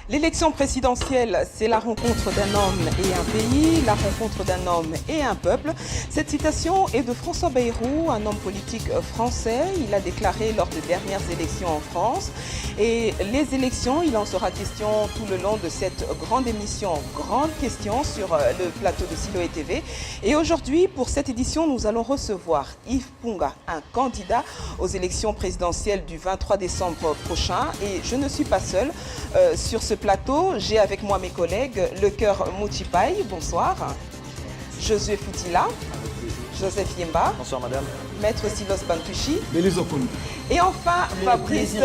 L'élection présidentielle, c'est la rencontre d'un homme et un pays, la rencontre d'un homme et un peuple. Cette citation est de François Bayrou, un homme politique français. Il a déclaré lors des dernières élections en France. Et les élections, il en sera question tout le long de cette grande émission, Grande Question sur le plateau de Siloé TV. Et aujourd'hui, pour cette édition, nous allons recevoir Yves Punga, un candidat aux élections présidentielles du 23 décembre prochain. Et je ne suis pas seule sur ce plateau. J'ai avec moi mes collègues, Le Cœur Mouchipai, bonsoir. Josué Foutila. Joseph Yemba. Bonsoir madame. Maître Silos Bantushi. Belizokoun. Et enfin, Fabrice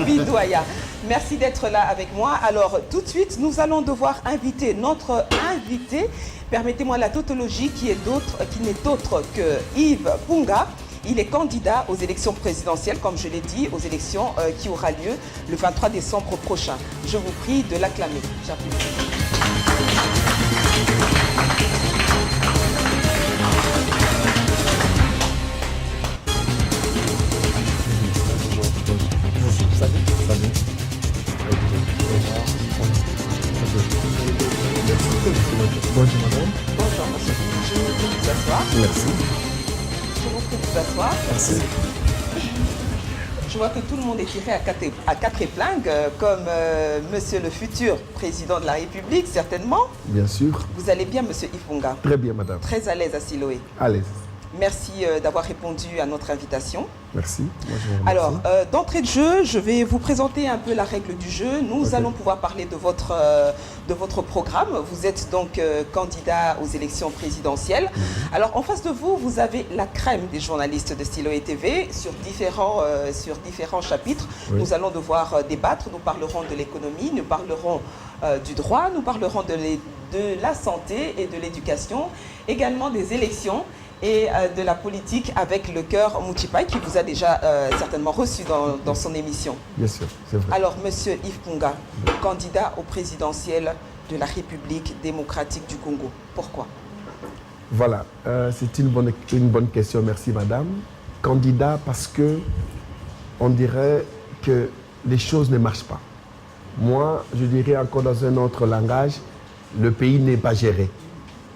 Bidouaya. Merci d'être là avec moi. Alors, tout de suite, nous allons devoir inviter notre invité. Permettez-moi la tautologie qui n'est autre que Yves Punga. Il est candidat aux élections présidentielles, comme je l'ai dit, aux élections qui aura lieu le 23 décembre prochain. Je vous prie de l'acclamer. Cher public. Bonjour madame. Bonjour monsieur. Je vous prie de vous asseoir. Merci. Je vous prie de vous asseoir. Merci. Je vois que tout le monde est tiré à quatre épingles, comme monsieur le futur président de la République, certainement. Bien sûr. Vous allez bien, monsieur Yves Punga? Très bien madame. Très à l'aise à Siloé. À l'aise. Merci d'avoir répondu à notre invitation. Merci. Moi, je vous remercie. Alors, d'entrée de jeu, je vais vous présenter un peu la règle du jeu. Nous allons pouvoir parler de votre programme. Vous êtes donc candidat aux élections présidentielles. Alors, en face de vous, vous avez la crème des journalistes de Siloé TV sur différents chapitres. Oui. Nous allons devoir débattre. Nous parlerons de l'économie, nous parlerons du droit, nous parlerons de la santé et de l'éducation, également des élections et de la politique avec Le Cœur Mouchipai qui vous a déjà certainement reçu dans son émission. Bien sûr, c'est vrai. Alors, monsieur Yves Punga, candidat au présidentiel de la République démocratique du Congo. Pourquoi? Voilà, c'est une bonne question, merci madame. Candidat parce que on dirait que les choses ne marchent pas. Moi, je dirais encore dans un autre langage, le pays n'est pas géré.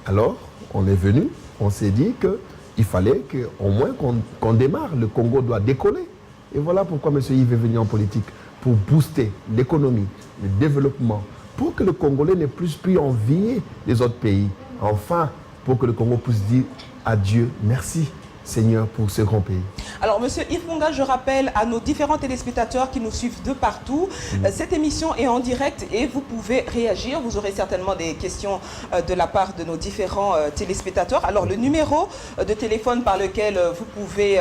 Alors, on est venu, on s'est dit qu'il fallait qu'au moins qu'on démarre. Le Congo doit décoller. Et voilà pourquoi M. Yves est venu en politique, pour booster l'économie, le développement, pour que le Congolais n'ait plus envier les autres pays. Enfin, pour que le Congo puisse dire adieu, merci Seigneur pour ce grand pays. Alors, monsieur Yves Punga, je rappelle à nos différents téléspectateurs qui nous suivent de partout, cette émission est en direct et vous pouvez réagir. Vous aurez certainement des questions de la part de nos différents téléspectateurs. Alors, le numéro de téléphone par lequel vous pouvez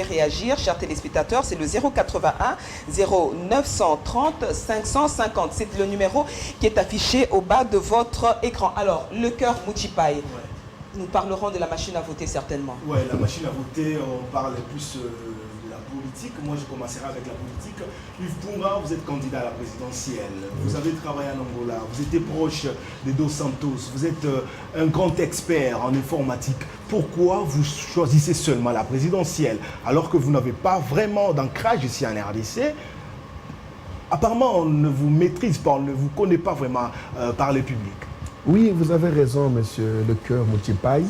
réagir, chers téléspectateurs, c'est le 081 0930 550. C'est le numéro qui est affiché au bas de votre écran. Alors, Le Cœur Mouchipai. Nous parlerons de la machine à voter certainement. Oui, la machine à voter, on parle plus de la politique. Moi, je commencerai avec la politique. Yves Punga, vous êtes candidat à la présidentielle. Vous avez travaillé en Angola. Vous étiez proche de Dos Santos. Vous êtes un grand expert en informatique. Pourquoi vous choisissez seulement la présidentielle alors que vous n'avez pas vraiment d'ancrage ici en RDC? Apparemment, on ne vous maîtrise pas, on ne vous connaît pas vraiment par le public. Oui, vous avez raison, monsieur Le Cœur Mouchipai.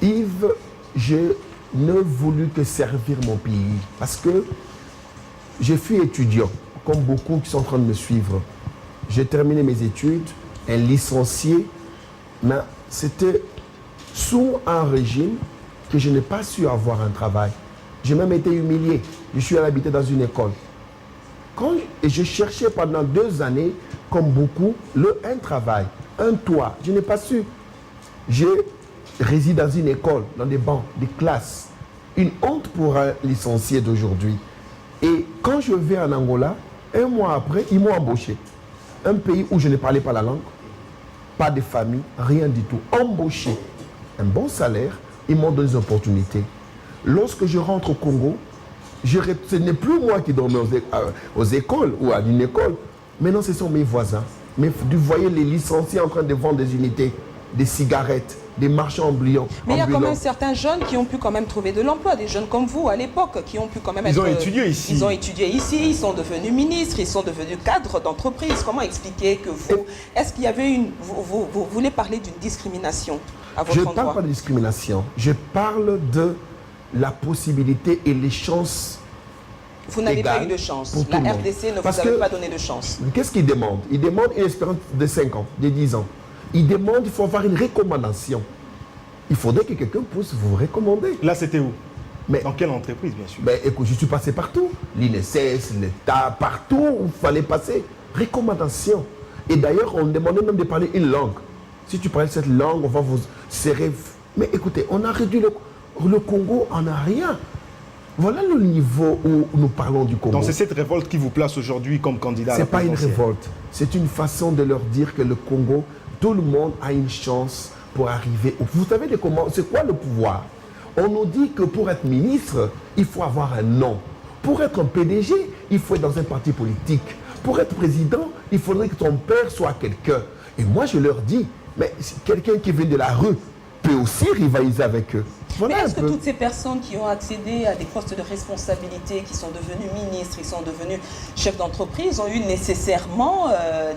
Yves, je ne voulus que servir mon pays parce que je suis étudiant, comme beaucoup qui sont en train de me suivre. J'ai terminé mes études, un licencié, mais c'était sous un régime que je n'ai pas su avoir un travail. J'ai même été humilié. Je suis allé habiter dans une école. Et je cherchais pendant 2 années, comme beaucoup, un travail, un toit. Je n'ai pas su. Je réside dans une école, dans des bancs, des classes. Une honte pour un licencié d'aujourd'hui. Et quand je vais en Angola, 1 mois après, ils m'ont embauché. Un pays où je ne parlais pas la langue, pas de famille, rien du tout. Embauché. Un bon salaire, ils m'ont donné des opportunités. Lorsque je rentre au Congo, ce n'est plus moi qui dormais aux écoles ou à une école. Maintenant, ce sont mes voisins. Mais vous voyez les licenciés en train de vendre des unités, des cigarettes. des marchands ambulants. Mais il y a quand même certains jeunes qui ont pu quand même trouver de l'emploi, des jeunes comme vous à l'époque, qui ont pu quand même Ils ont étudié ici. Ils ont étudié ici, ils sont devenus ministres, ils sont devenus cadres d'entreprise. Comment expliquer que vous... Est-ce qu'il y avait une... Vous voulez parler d'une discrimination à votre endroit? Je ne parle pas de discrimination. Je parle de la possibilité et les chances. Vous n'avez pas eu de chance. La RDC ne vous avait pas donné de chance. Qu'est-ce qu'ils demandent? Ils demandent une espérance de 5 ans, de 10 ans. Ils demandent, il faut avoir une recommandation. Il faudrait que quelqu'un puisse vous recommander. Là, c'était où? Mais, dans quelle entreprise, bien sûr? Écoute, je suis passé partout. L'INSS, l'État, partout où il fallait passer. Recommandation. Et d'ailleurs, on demandait même de parler une langue. Si tu parles cette langue, on va vous serrer. Mais écoutez, on a réduit le Congo en a rien. Voilà le niveau où nous parlons du Congo. Donc c'est cette révolte qui vous place aujourd'hui comme candidat à la présidentielle. Ce n'est pas une révolte. C'est une façon de leur dire que le Congo, tout le monde a une chance pour arriver. Vous savez c'est quoi le pouvoir? On nous dit que pour être ministre, il faut avoir un nom. Pour être un PDG, il faut être dans un parti politique. Pour être président, il faudrait que ton père soit quelqu'un. Et moi, je leur dis, mais quelqu'un qui vient de la rue peut aussi rivaliser avec eux. Voilà. Mais est-ce que toutes ces personnes qui ont accédé à des postes de responsabilité, qui sont devenus ministres, qui sont devenus chefs d'entreprise, ont eu nécessairement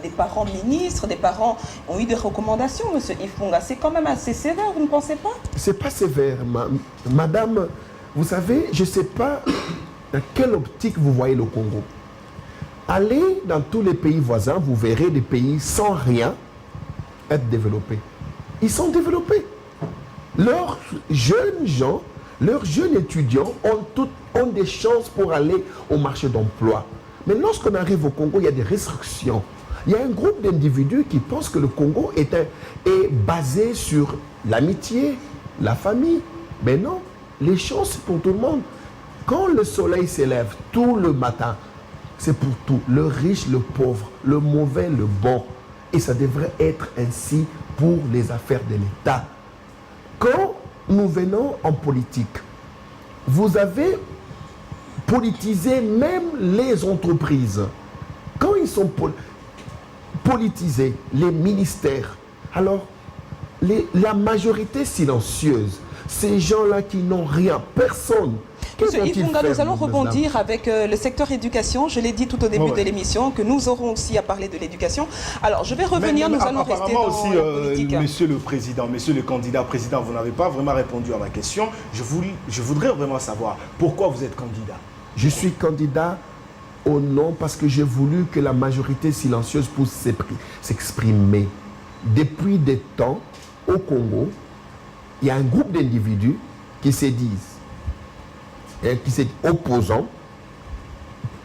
des parents ministres, des parents ont eu des recommandations, monsieur Yves Punga? C'est quand même assez sévère, vous ne pensez pas? C'est pas sévère, madame. Vous savez, je ne sais pas dans quelle optique vous voyez le Congo. Allez dans tous les pays voisins, vous verrez des pays sans rien être développés. Ils sont développés. Leurs jeunes gens, leurs jeunes étudiants ont des chances pour aller au marché d'emploi. Mais lorsqu'on arrive au Congo, il y a des restrictions. Il y a un groupe d'individus qui pensent que le Congo est basé sur l'amitié, la famille. Mais non, les chances c'est pour tout le monde. Quand le soleil s'élève tout le matin, c'est pour tout. Le riche, le pauvre, le mauvais, le bon. Et ça devrait être ainsi pour les affaires de l'État. Quand nous venons en politique, vous avez politisé même les entreprises. Quand ils sont politisés, les ministères, alors la majorité silencieuse, ces gens-là qui n'ont rien, personne. Monsieur Yves Punga, nous allons rebondir avec le secteur éducation. Je l'ai dit tout au début de l'émission que nous aurons aussi à parler de l'éducation. Alors, je vais revenir, nous allons rester dans aussi, la politique. Monsieur le président, monsieur le candidat président, vous n'avez pas vraiment répondu à ma question. Je voudrais vraiment savoir pourquoi vous êtes candidat. Je suis candidat au nom parce que j'ai voulu que la majorité silencieuse puisse s'exprimer. Depuis des temps, au Congo, il y a un groupe d'individus qui se disent, qui sont opposants,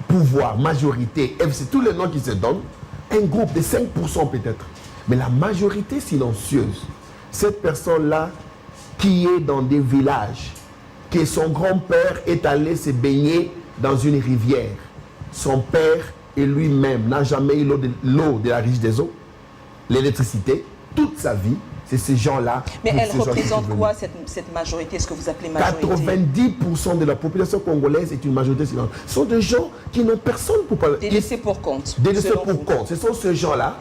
pouvoir, majorité, c'est tous les noms qui se donnent, un groupe de 5% peut-être. Mais la majorité silencieuse, cette personne-là qui est dans des villages, que son grand-père est allé se baigner dans une rivière. Son père et lui-même n'a jamais eu l'eau de la riche des eaux, l'électricité, toute sa vie. C'est ces gens-là. Mais elle représente quoi, cette majorité, ce que vous appelez majorité? 90% de la population congolaise est une majorité silencieuse. Ce sont des gens qui n'ont personne pour parler. Délaissés pour compte. Délaissés pour compte. Ce sont ces gens-là,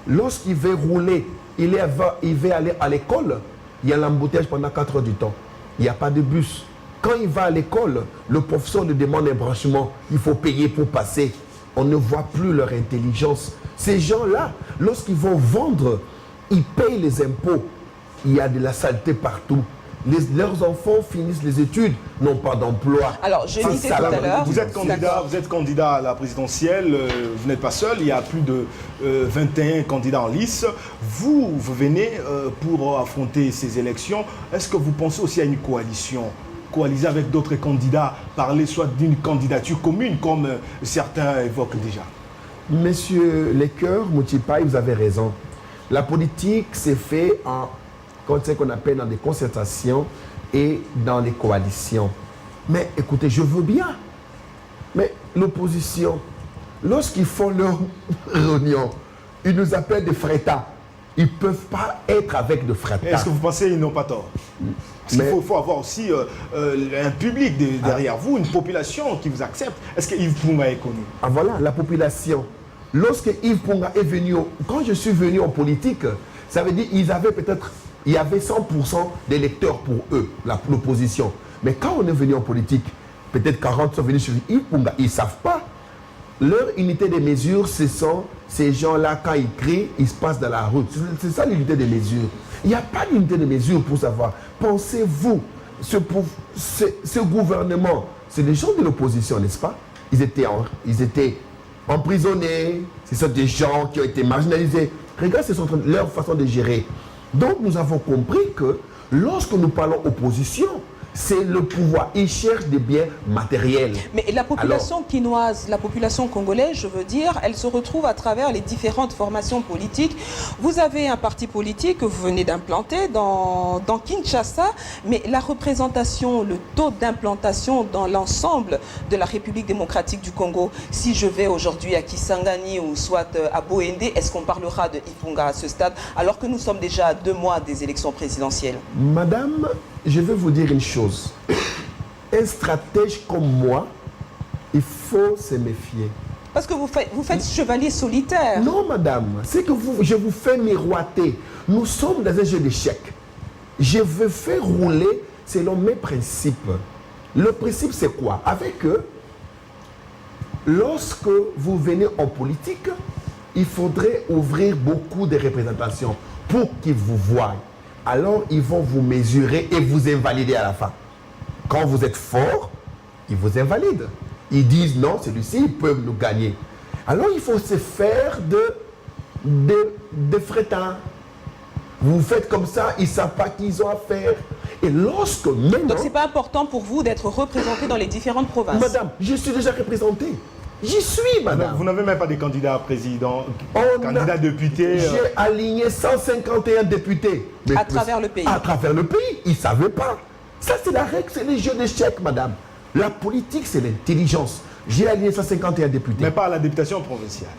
lorsqu'il veut rouler, il veut aller à l'école, il y a l'embouteillage pendant 4 heures du temps. Il n'y a pas de bus. Quand il va à l'école, le professeur lui demande un branchement. Il faut payer pour passer. On ne voit plus leur intelligence. Ces gens-là, lorsqu'ils vont vendre, ils payent les impôts. Il y a de la saleté partout. Leurs enfants finissent les études, n'ont pas d'emploi. Alors, je disais tout à l'heure... Vous êtes candidat à la présidentielle, vous n'êtes pas seul, il y a plus de 21 candidats en lice. Vous venez pour affronter ces élections. Est-ce que vous pensez aussi à une coalition? Coaliser avec d'autres candidats, parler soit d'une candidature commune, comme certains évoquent déjà? Monsieur Lecoeur, Moutipai, vous avez raison. La politique s'est faite en ce qu'on appelle dans des concertations et dans les coalitions. Mais écoutez, je veux bien. Mais l'opposition, lorsqu'ils font leur réunion, ils nous appellent des frétas. Ils ne peuvent pas être avec de frétas. Est-ce que vous pensez qu'ils n'ont pas tort? Parce qu'il faut avoir aussi un public derrière vous, une population qui vous accepte. Est-ce que Yves Punga est connu? Ah voilà, la population. Lorsque Yves Punga est venu, quand je suis venu en politique, ça veut dire qu'ils avaient peut-être il y avait 100% d'électeurs pour eux, l'opposition. Mais quand on est venu en politique, peut-être 40 sont venus sur Yves Punga, ils ne savent pas. Leur unité de mesure, ce sont ces gens-là, quand ils crient, ils se passent dans la route. C'est ça l'unité de mesure. Il n'y a pas d'unité de mesure pour savoir. Pensez-vous, ce gouvernement, c'est des gens de l'opposition, n'est-ce pas? Ils étaient emprisonnés, ce sont des gens qui ont été marginalisés. Regarde, c'est leur façon de gérer. Donc nous avons compris que lorsque nous parlons opposition, c'est le pouvoir. Ils cherchent des biens matériels. Mais la population quinoise, la population congolaise, je veux dire, elle se retrouve à travers les différentes formations politiques. Vous avez un parti politique que vous venez d'implanter dans Kinshasa, mais la représentation, le taux d'implantation dans l'ensemble de la République démocratique du Congo, si je vais aujourd'hui à Kisangani ou soit à Boende, est-ce qu'on parlera de Yves Punga à ce stade, alors que nous sommes déjà à 2 mois des élections présidentielles? Madame, je vais vous dire une chose. Un stratège comme moi, il faut se méfier. Parce que vous faites chevalier solitaire. Non, madame. C'est que je vous fais miroiter. Nous sommes dans un jeu d'échecs. Je veux faire rouler selon mes principes. Le principe, c'est quoi? Avec eux, lorsque vous venez en politique, il faudrait ouvrir beaucoup de représentations pour qu'ils vous voient. Alors ils vont vous mesurer et vous invalider à la fin. Quand vous êtes fort, ils vous invalident. Ils disent non, celui-ci, ils peuvent nous gagner. Alors il faut se faire de frétins. Vous faites comme ça, ils ne savent pas qui ils ont à faire. Et lorsque maintenant... Donc c'est pas important pour vous d'être représenté dans les différentes provinces? Madame, je suis déjà représenté. J'y suis, madame. Vous n'avez même pas de candidat à président, candidat député. J'ai aligné 151 députés. Mais à travers le pays. À travers le pays. Ils ne savaient pas. Ça, c'est la règle, c'est les jeux d'échecs, madame. La politique, c'est l'intelligence. J'ai aligné 151 députés. Mais pas à la députation provinciale.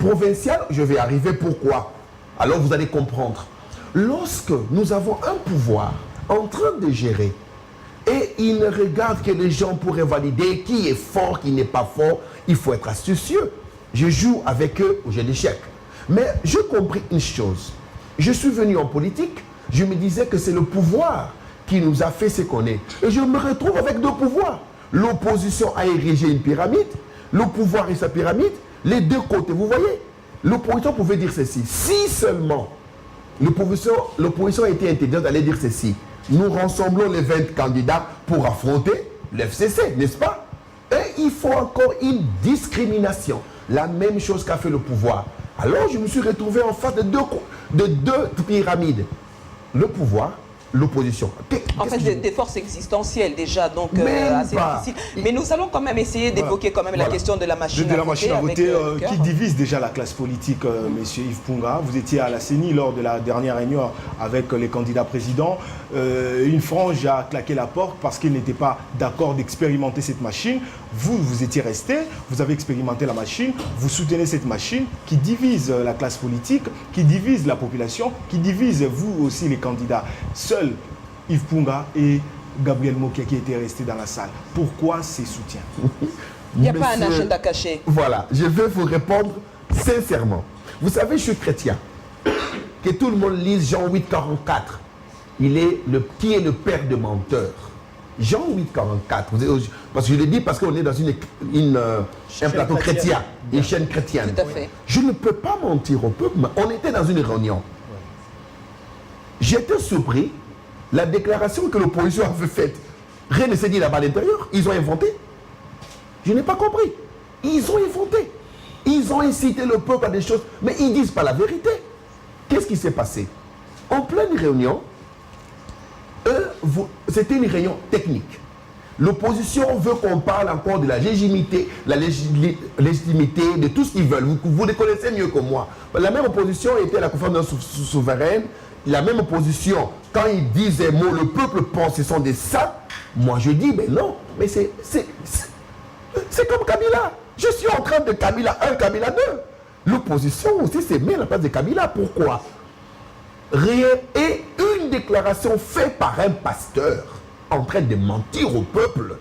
Provinciale, je vais arriver. Pourquoi? Alors, vous allez comprendre. Lorsque nous avons un pouvoir en train de gérer, et ils ne regardent que les gens pourraient valider qui est fort, qui n'est pas fort. Il faut être astucieux. Je joue avec eux au jeu d'échecs. Mais j'ai compris une chose. Je suis venu en politique, je me disais que c'est le pouvoir qui nous a fait ce qu'on est. Et je me retrouve avec 2 pouvoirs. L'opposition a érigé une pyramide, le pouvoir et sa pyramide, les 2 côtés. Vous voyez, l'opposition pouvait dire ceci. Si seulement l'opposition a été intelligente d'aller dire ceci. Nous rassemblons les 20 candidats pour affronter l'FCC, n'est-ce pas? Et il faut encore une discrimination. La même chose qu'a fait le pouvoir. Alors je me suis retrouvé en face de deux pyramides. Le pouvoir, l'opposition. En fait, des forces existentielles déjà, donc assez difficiles. Mais nous allons quand même essayer d'évoquer quand même la question de la machine à voter. Qui divise déjà la classe politique, monsieur Yves Punga. Vous étiez à la CENI lors de la dernière réunion avec les candidats présidents. Une frange a claqué la porte parce qu'il n'était pas d'accord d'expérimenter cette machine. Vous étiez resté, vous avez expérimenté la machine, vous soutenez cette machine qui divise la classe politique, qui divise la population, qui divise vous aussi les candidats. Seul Yves Punga et Gabriel Mokia qui étaient restés dans la salle. Pourquoi ces soutiens? Il n'y a pas un agenda caché. Voilà, je vais vous répondre sincèrement. Vous savez, je suis chrétien. Que tout le monde lise Jean 8, 44. Qui est le père de menteurs? Jean 8, 44. Parce que je le dis parce qu'on est dans un plateau chrétien, une chaîne chrétienne. Tout à fait. Je ne peux pas mentir au peuple. On était dans une réunion. J'étais surpris. La déclaration que l'opposition avait faite, rien ne s'est dit là-bas à l'intérieur. Ils ont inventé. Je n'ai pas compris. Ils ont inventé. Ils ont incité le peuple à des choses, mais ils ne disent pas la vérité. Qu'est-ce qui s'est passé? En pleine réunion, c'était une réunion technique. L'opposition veut qu'on parle encore de la légitimité, de tout ce qu'ils veulent. Vous les connaissez mieux que moi. La même opposition était à la conférence souveraine. La même opposition, quand ils disent des mots, le peuple pense que ce sont des saints. Moi, je dis, mais non, mais c'est comme Kabila. Je suis en train de Kabila 1, Kabila 2. L'opposition aussi s'est mise à la place de Kabila. Pourquoi? Rien. Et une déclaration faite par un pasteur en train de mentir au peuple.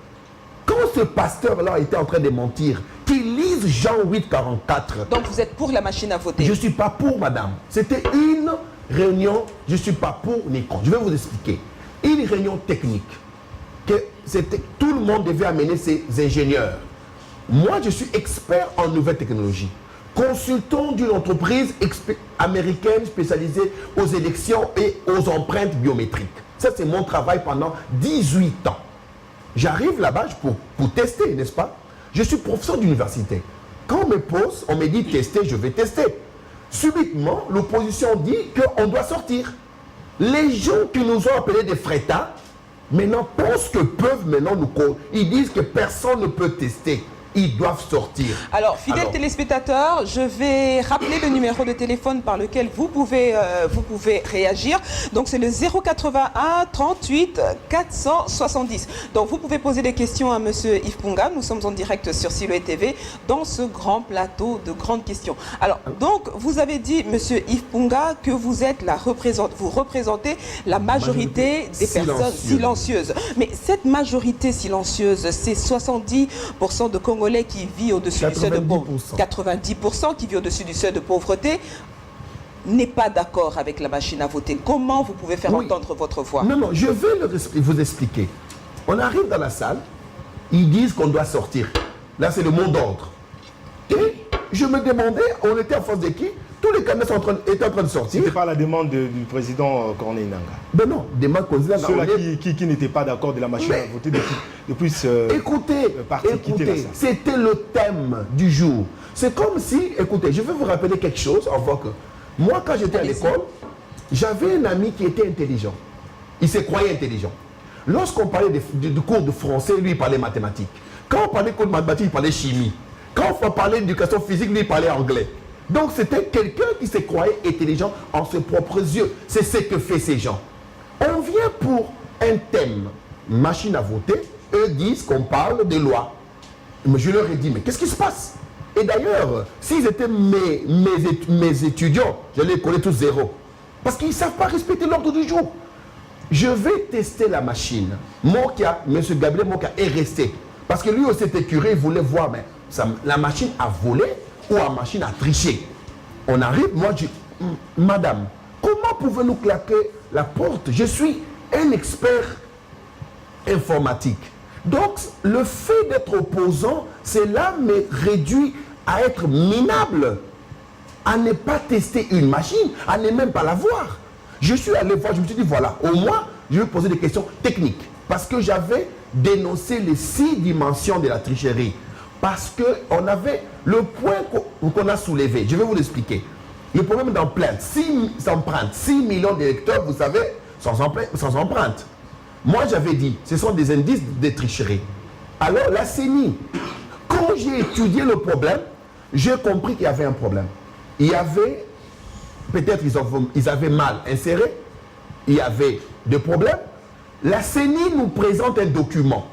Quand ce pasteur-là était en train de mentir, qu'il lise Jean 8, 44. Donc vous êtes pour la machine à voter? Je ne suis pas pour, madame. C'était une réunion, je ne suis pas pour ni contre. Je vais vous expliquer. Une réunion technique, que tout le monde devait amener ses ingénieurs. Moi, je suis expert en nouvelles technologies. Consultant d'une entreprise américaine spécialisée aux élections et aux empreintes biométriques. Ça, c'est mon travail pendant 18 ans. J'arrive là-bas pour tester, n'est-ce pas? Je suis professeur d'université. Quand on me pose, on me dit tester, je vais tester. Subitement, l'opposition dit qu'on doit sortir. Les gens qui nous ont appelés des frétas, maintenant pensent que peuvent maintenant nous... Ils disent que personne ne peut tester. Ils doivent sortir. Alors, fidèles téléspectateurs, je vais rappeler le numéro de téléphone par lequel vous pouvez réagir. Donc, c'est le 081 38 470. Donc, vous pouvez poser des questions à Monsieur Yves Punga. Nous sommes en direct sur Siloé TV dans ce grand plateau de grandes questions. Alors, donc, vous avez dit, Monsieur Yves Punga, que vous représentez la majorité des personnes silencieuses. Mais cette majorité silencieuse, c'est 70% de Congolais qui vit au-dessus du seuil de pauvreté, 90% qui vit au-dessus du seuil de pauvreté, n'est pas d'accord avec la machine à voter. Comment vous pouvez faire entendre votre voix? Non, je vais vous expliquer. On arrive dans la salle, ils disent qu'on doit sortir. Là, c'est le mot d'ordre. Et je me demandais, on était en face de qui? Tous les candidats étaient en train de sortir. C'était pas la demande du président Corneille Nangaa. Ben non, demande président. Ceux-là qui n'étaient pas d'accord de la machine à voter depuis écoutez, c'était le thème du jour. C'est comme si, écoutez, je vais vous rappeler quelque chose avant que... Moi, quand j'étais à l'école, j'avais un ami qui était intelligent. Il se croyait intelligent. Lorsqu'on parlait de cours de français, lui, il parlait mathématiques. Quand on parlait de cours de mathématiques, il parlait chimie. Quand on parlait d'éducation physique, lui, il parlait anglais. Donc c'était quelqu'un qui se croyait intelligent en ses propres yeux. C'est ce que fait ces gens. On vient pour un thème, machine à voter, eux disent qu'on parle de loi. Mais je leur ai dit, mais qu'est-ce qui se passe? Et d'ailleurs, s'ils étaient mes étudiants, je les connais tous zéro. Parce qu'ils ne savent pas respecter l'ordre du jour. Je vais tester la machine. Mokia, M. Gabriel Mokia est resté. Parce que lui aussi était curieux, il voulait voir, mais la machine a volé ou la machine a triché. On arrive, moi je dis, madame, comment pouvez-nous claquer la porte? Je suis un expert informatique. Donc, le fait d'être opposant, cela me réduit à être minable, à ne pas tester une machine, à ne même pas la voir. Je suis allé voir, je me suis dit, voilà, au moins, je vais poser des questions techniques. Parce que j'avais dénoncé les 6 dimensions de la tricherie. Parce qu'on avait le point qu'on a soulevé. Je vais vous l'expliquer. Le problème d'empreinte, 6 millions d'électeurs, vous savez, sans empreinte. Moi, j'avais dit, ce sont des indices de tricherie. Alors, la CENI, quand j'ai étudié le problème, j'ai compris qu'il y avait un problème. Il y avait, peut-être ils avaient mal inséré, il y avait des problèmes. La CENI nous présente un document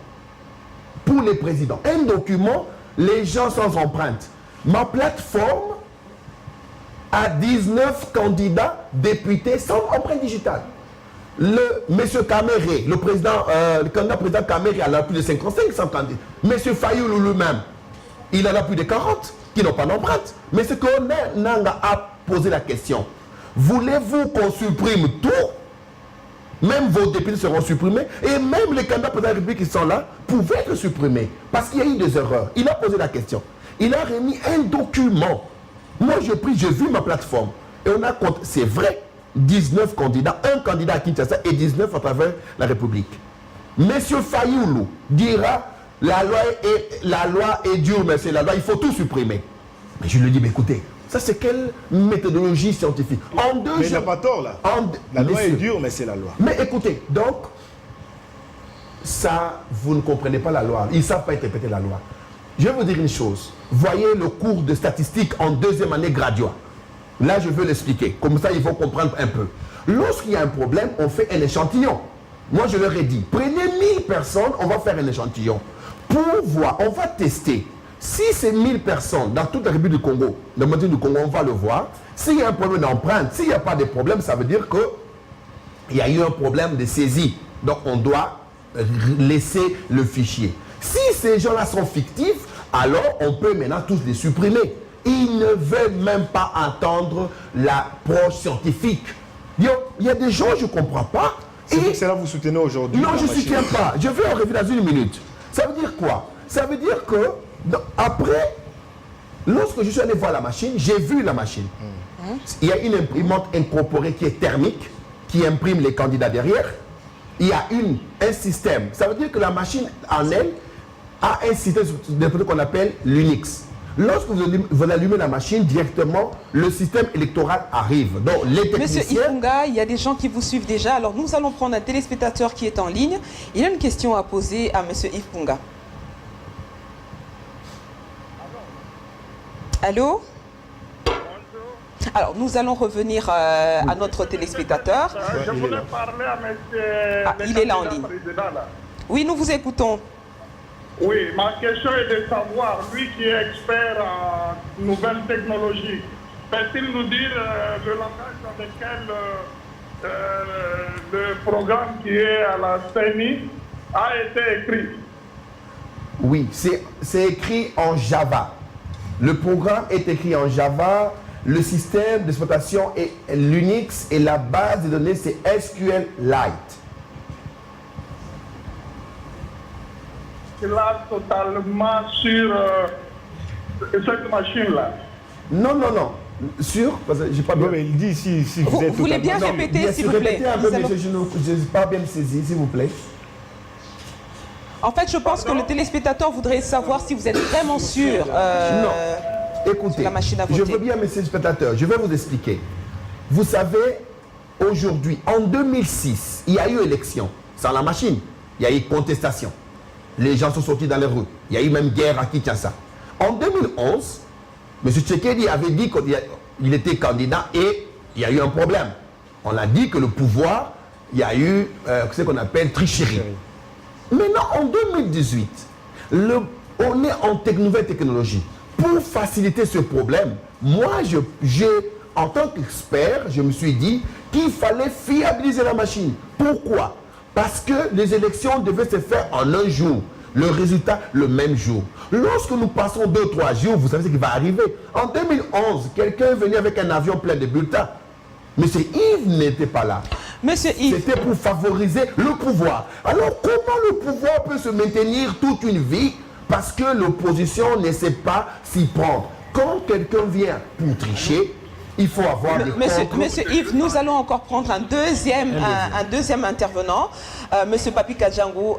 pour les présidents. Un document, les gens sans empreinte. Ma plateforme a 19 candidats députés sans empreinte digitale. Monsieur Kamere, le candidat président Kamere, il en a plus de 55 candidats. Monsieur Fayoulou lui-même, il en a plus de 40 qui n'ont pas d'empreinte. Mais ce qu'on a posé la question, voulez-vous qu'on supprime tout? Même vos députés seront supprimés et même les candidats présidents de la République qui sont là pouvaient être supprimés parce qu'il y a eu des erreurs. Il a posé la question. Il a remis un document. Moi, j'ai vu ma plateforme et on a compté, c'est vrai, 19 candidats, un candidat à Kinshasa et 19 à travers la République. Monsieur Fayoulou dira la loi est dure, mais c'est la loi, il faut tout supprimer. Mais je lui dis, mais écoutez, ça c'est quelle méthodologie scientifique? En 2 jours. Mais il n'a pas tort là. La loi est dure, mais c'est la loi. Mais écoutez, donc, ça, vous ne comprenez pas la loi. Ils ne savent pas interpréter la loi. Je vais vous dire une chose. Voyez le cours de statistique en 2e année graduat. Là, je veux l'expliquer. Comme ça, il faut comprendre un peu. Lorsqu'il y a un problème, on fait un échantillon. Moi, je leur ai dit, prenez 1000 personnes, on va faire un échantillon. Pour voir, on va tester. Si c'est 1000 personnes dans toute la République du Congo, dans le du Congo, on va le voir. S'il y a un problème d'empreinte, s'il n'y a pas de problème, ça veut dire qu'il y a eu un problème de saisie. Donc, on doit laisser le fichier. Si ces gens-là sont fictifs, alors on peut maintenant tous les supprimer. Ils ne veulent même pas entendre l'approche scientifique. Il y a des gens, je ne comprends pas. C'est pour cela que vous soutenez aujourd'hui. Non, je ne soutiens pas. Je vais en revenir dans une minute. Ça veut dire quoi? Ça veut dire que, après, lorsque je suis allé voir la machine, j'ai vu la machine. Il y a une imprimante incorporée qui est thermique, qui imprime les candidats derrière. Il y a un système. Ça veut dire que la machine en elle a un système qu'on appelle l'Unix. Lorsque vous allumez la machine directement, le système électoral arrive. Donc les techniciens... Monsieur Ifunga, il y a des gens qui vous suivent déjà. Alors nous allons prendre un téléspectateur qui est en ligne. Il a une question à poser à Monsieur Ifunga. Allô? Alors, nous allons revenir à notre téléspectateur. Je voulais parler à monsieur... il est là en ligne. Oui, nous vous écoutons. Oui, ma question est de savoir, lui qui est expert en nouvelles technologies, peut-il nous dire le langage dans lequel le programme qui est à la CENI a été écrit? Oui, c'est écrit en Java. Le programme est écrit en Java. Le système d'exploitation est l'Unix et la base de données c'est SQLite. C'est là totalement sur cette machine-là. Non, non, non. Sur, parce que j'ai pas bien... Non, mais il dit si vous êtes voulez bien totalement... répéter, s'il vous plaît? Répétez un peu, mais je n'ai pas bien saisi, s'il vous plaît. En fait, je pense que le téléspectateur voudrait savoir si vous êtes vraiment sûr. Non. Écoutez, la machine à voter. je veux bien, messieurs les spectateurs, je vais vous expliquer. Vous savez, aujourd'hui, en 2006, il y a eu élection sans la machine. Il y a eu contestation. Les gens sont sortis dans les rues. Il y a eu même guerre à Kinshasa. En 2011, M. Tshisekedi avait dit qu'il était candidat et il y a eu un problème. On a dit que le pouvoir, il y a eu ce qu'on appelle tricherie. Maintenant, en 2018, on est en nouvelle technologie. Pour faciliter ce problème, moi, en tant qu'expert, je me suis dit qu'il fallait fiabiliser la machine. Pourquoi? Parce que les élections devaient se faire en un jour. Le résultat, le même jour. Lorsque nous passons 2-3 jours, vous savez ce qui va arriver. En 2011, quelqu'un est venu avec un avion plein de bulletins. Monsieur Yves n'était pas là. Monsieur Yves. C'était pour favoriser le pouvoir. Alors, comment le pouvoir peut se maintenir toute une vie parce que l'opposition ne sait pas s'y prendre? Quand quelqu'un vient pour tricher, il faut avoir des Monsieur Yves, nous allons encore prendre un deuxième intervenant. Monsieur Papi Kadjangou,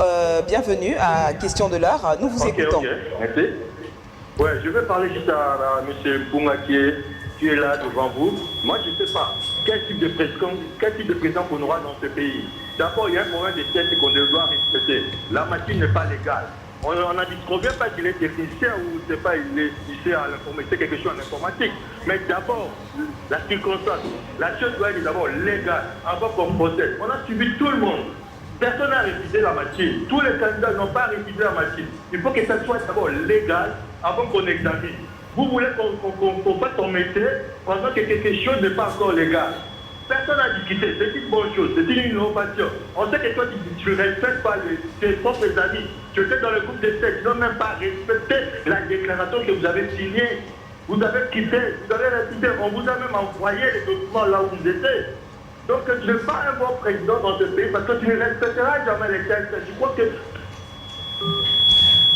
bienvenue à Question de l'heure. Nous vous écoutons. Ok, merci. Ouais, je vais parler juste à monsieur Bunga qui est là devant vous. Moi, je ne sais pas quel type de président qu'on aura dans ce pays. D'abord, il y a un problème de tête qu'on doit respecter. La machine n'est pas légale. On a dit trop bien pas qu'il est technicien ou c'est pas il est lycée à l'informatique, c'est quelque chose en informatique. Mais d'abord, la circonstance, la chose doit être d'abord légale avant qu'on procède. On a suivi tout le monde. Personne n'a refusé la machine. Tous les candidats n'ont pas refusé la machine. Il faut que ça soit d'abord légal avant qu'on examine. Vous voulez qu'on fasse son métier pendant que quelque chose n'est pas encore légal. Personne n'a discuté, c'est une bonne chose, c'est une innovation. On sait que toi, tu ne respectes pas tes propres amis. Tu étais dans le groupe de 7, tu n'as même pas respecté la déclaration que vous avez signée. Vous avez quitté, vous avez respecté, on vous a même envoyé les documents là où vous étiez. Donc tu n'es pas un bon président dans ce pays parce que tu ne respecteras jamais les textes. Je crois que...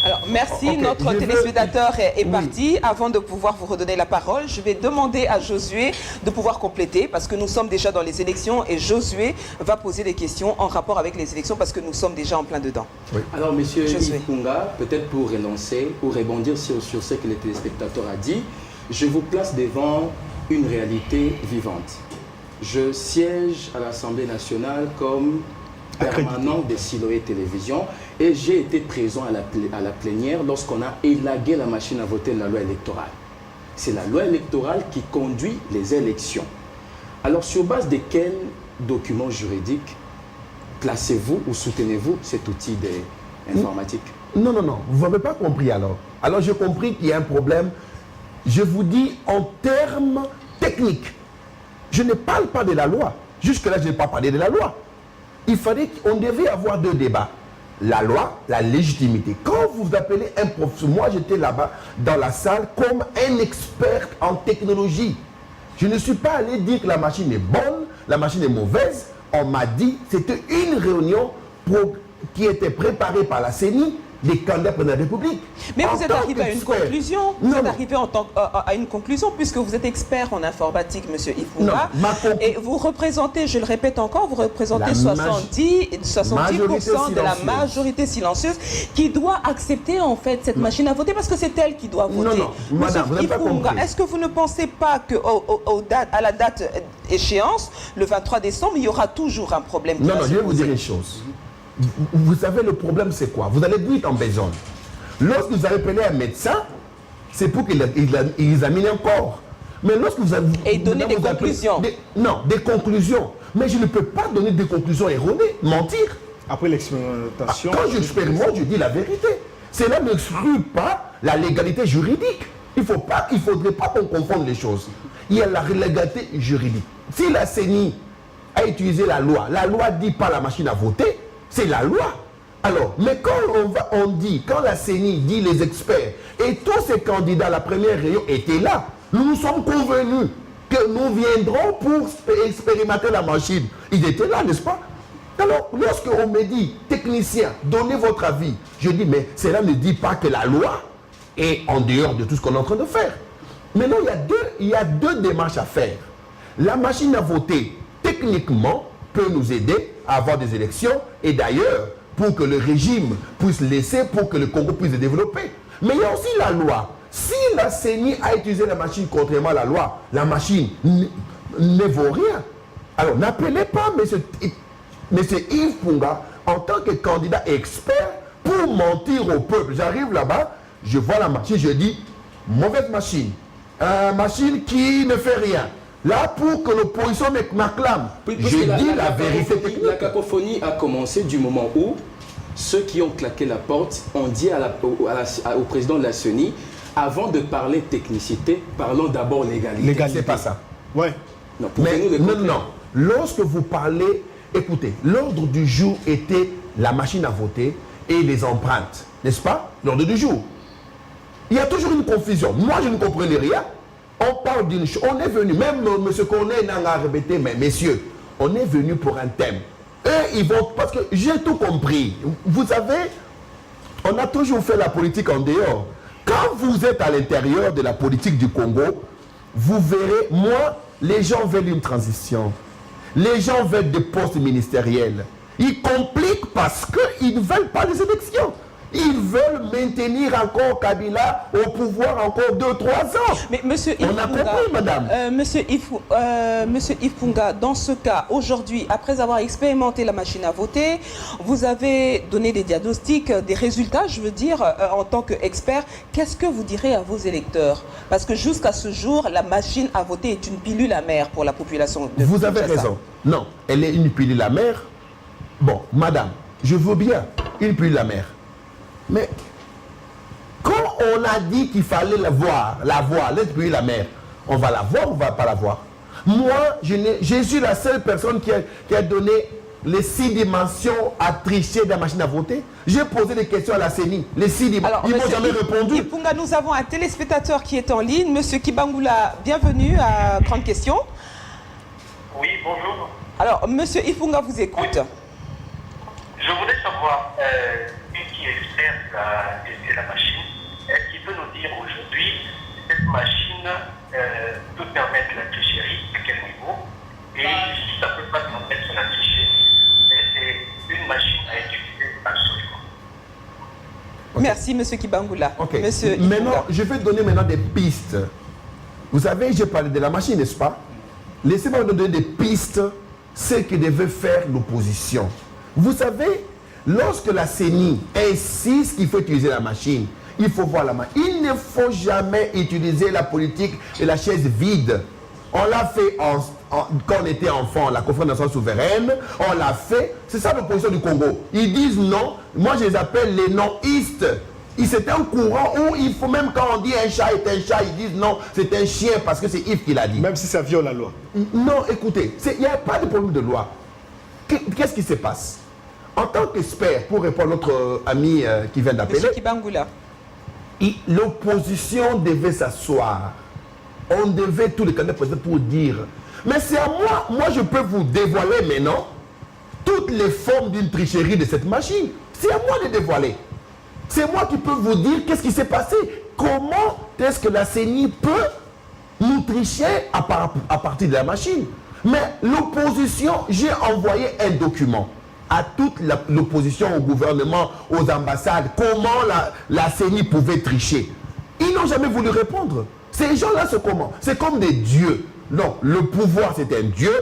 Alors, merci. Okay, notre téléspectateur est parti. Avant de pouvoir vous redonner la parole, je vais demander à Josué de pouvoir compléter parce que nous sommes déjà dans les élections et Josué va poser des questions en rapport avec les élections parce que nous sommes déjà en plein dedans. Oui. Alors, monsieur Ifunga, peut-être pour relancer, pour rebondir sur ce que le téléspectateur a dit, je vous place devant une réalité vivante. Je siège à l'Assemblée nationale comme permanent de Siloé Télévision et j'ai été présent à la plénière lorsqu'on a élagué la machine à voter la loi électorale. C'est la loi électorale qui conduit les élections. Alors sur base de quels documents juridiques placez-vous ou soutenez-vous cet outil informatique? Non, non, non, vous n'avez pas compris alors. Alors j'ai compris qu'il y a un problème. Je vous dis en termes techniques. Je ne parle pas de la loi. Jusque-là, je n'ai pas parlé de la loi. Il fallait qu'on devait avoir deux débats. La loi, la légitimité. Quand vous appelez un professeur, moi j'étais là-bas dans la salle comme un expert en technologie. Je ne suis pas allé dire que la machine est bonne, la machine est mauvaise, on m'a dit, c'était une réunion qui était préparée par la CENI, des candidats pour la République. Mais vous êtes arrivé à une conclusion. Vous êtes arrivé à une conclusion puisque vous êtes expert en informatique, Monsieur Ifunga. Et vous représentez, je le répète encore, vous représentez 70% de la majorité silencieuse qui doit accepter en fait cette machine à voter parce que c'est elle qui doit voter. Non, madame, vous n'avez pas compris. Est-ce que vous ne pensez pas qu'à la date échéance, le 23 décembre, il y aura toujours un problème? Non, je vais vous dire une chose. Vous savez, le problème, c'est quoi? Vous allez vite en besogne. Lorsque vous avez appelé un médecin, c'est pour qu'il examine un corps. Mais lorsque vous avez... Et donner des conclusions. Des conclusions. Mais je ne peux pas donner des conclusions erronées, mentir. Après l'expérimentation... Quand j'expérimente, je dis la vérité. Cela n'exclut pas la légalité juridique. Il ne faudrait pas qu'on confonde les choses. Il y a la légalité juridique. Si la CENI a utilisé la loi ne dit pas la machine à voter, c'est la loi. Alors, mais quand on dit, quand la CENI dit les experts, et tous ces candidats, la première réunion étaient là, nous sommes convenus que nous viendrons pour expérimenter la machine. Ils étaient là, n'est-ce pas? Alors, lorsqu'on me dit, technicien, donnez votre avis, je dis, mais cela ne dit pas que la loi est en dehors de tout ce qu'on est en train de faire. Maintenant, il y a deux démarches à faire. La machine à voter, techniquement, peut nous aider à avoir des élections et d'ailleurs pour que le régime puisse laisser, pour que le Congo puisse se développer. Mais il y a aussi la loi. Si la CENI a utilisé la machine contrairement à la loi, la machine ne vaut rien. Alors n'appelez pas M. Yves Punga en tant que candidat expert pour mentir au peuple. J'arrive là-bas, je vois la machine, je dis mauvaise machine. Machine qui ne fait rien. Là, pour que l'opposition m'acclame, je dis la vérité technique. La cacophonie a commencé du moment où ceux qui ont claqué la porte ont dit au président de la CENI, avant de parler technicité, parlons d'abord légalité. C'est pas ça. Ouais. Non, non. Lorsque vous parlez, écoutez, l'ordre du jour était la machine à voter et les empreintes, n'est-ce pas? L'ordre du jour. Il y a toujours une confusion. Moi, je ne comprenais rien. On parle d'une chose, on est venu, même M. Corneille n'a pas répété, mais messieurs, on est venu pour un thème. Eux, ils vont, parce que j'ai tout compris. Vous savez, on a toujours fait la politique en dehors. Quand vous êtes à l'intérieur de la politique du Congo, vous verrez, moi, les gens veulent une transition. Les gens veulent des postes ministériels. Ils compliquent parce qu'ils ne veulent pas les élections. Ils veulent maintenir encore Kabila au pouvoir encore 2-3 ans. Mais monsieur Yves Punga, on a compris, madame. Monsieur Yves Punga, dans ce cas, aujourd'hui, après avoir expérimenté la machine à voter, vous avez donné des diagnostics, des résultats, je veux dire, en tant qu'expert. Qu'est-ce que vous direz à vos électeurs? Parce que jusqu'à ce jour, la machine à voter est une pilule amère pour la population de Vous avez raison. Non, elle est une pilule amère. Bon, madame, je veux bien une pilule amère. Mais quand on a dit qu'il fallait la voir, depuis la mer, on va la voir ou on ne va pas la voir? Moi, je suis la seule personne qui a donné les 6 dimensions à tricher de la machine à voter. J'ai posé des questions à la CENI, les 6 dimensions. Ils m'ont jamais répondu. Ifunga, nous avons un téléspectateur qui est en ligne. Monsieur Kibangula, bienvenue à Grande Question. Oui, bonjour. Alors, Monsieur Ifunga vous écoute. Oui. Je voulais savoir, qui est expert de la machine, est-ce qu'il peut nous dire aujourd'hui cette machine peut permettre la tricherie, à quel niveau, et si ça ne peut pas permettre la tricherie, c'est une machine à utiliser absolument. Okay. Merci, Monsieur Kibangula. Okay. Monsieur maintenant, je vais donner maintenant des pistes. Vous savez, j'ai parlé de la machine, n'est-ce pas? Laissez-moi vous donner des pistes, ce que devait faire l'opposition. Vous savez, lorsque la CENI insiste qu'il faut utiliser la machine, il faut voir la main. Il ne faut jamais utiliser la politique de la chaise vide. On l'a fait quand on était enfant, la conférence nationale souveraine, on l'a fait. C'est ça l'opposition du Congo. Ils disent non. Moi, je les appelle les non-istes. C'est un courant où il faut, même quand on dit un chat est un chat, ils disent non, c'est un chien parce que c'est Yves qui l'a dit. Même si ça viole la loi. Non, écoutez, il n'y a pas de problème de loi. Qu'est-ce qui se passe? En tant qu'expert, pour répondre à notre ami qui vient d'appeler, Monsieur Kibangula, l'opposition devait s'asseoir. On devait tous les candidats pour dire, Mais c'est à moi je peux vous dévoiler maintenant toutes les formes d'une tricherie de cette machine. C'est à moi de dévoiler. C'est moi qui peux vous dire qu'est-ce qui s'est passé. Comment est-ce que la CENI peut nous tricher à partir de la machine? Mais l'opposition, j'ai envoyé un document à toute l'opposition, au gouvernement, aux ambassades, comment la CENI pouvait tricher. Ils n'ont jamais voulu répondre. Ces gens-là, c'est comment? C'est comme des dieux. Non, le pouvoir, c'est un dieu.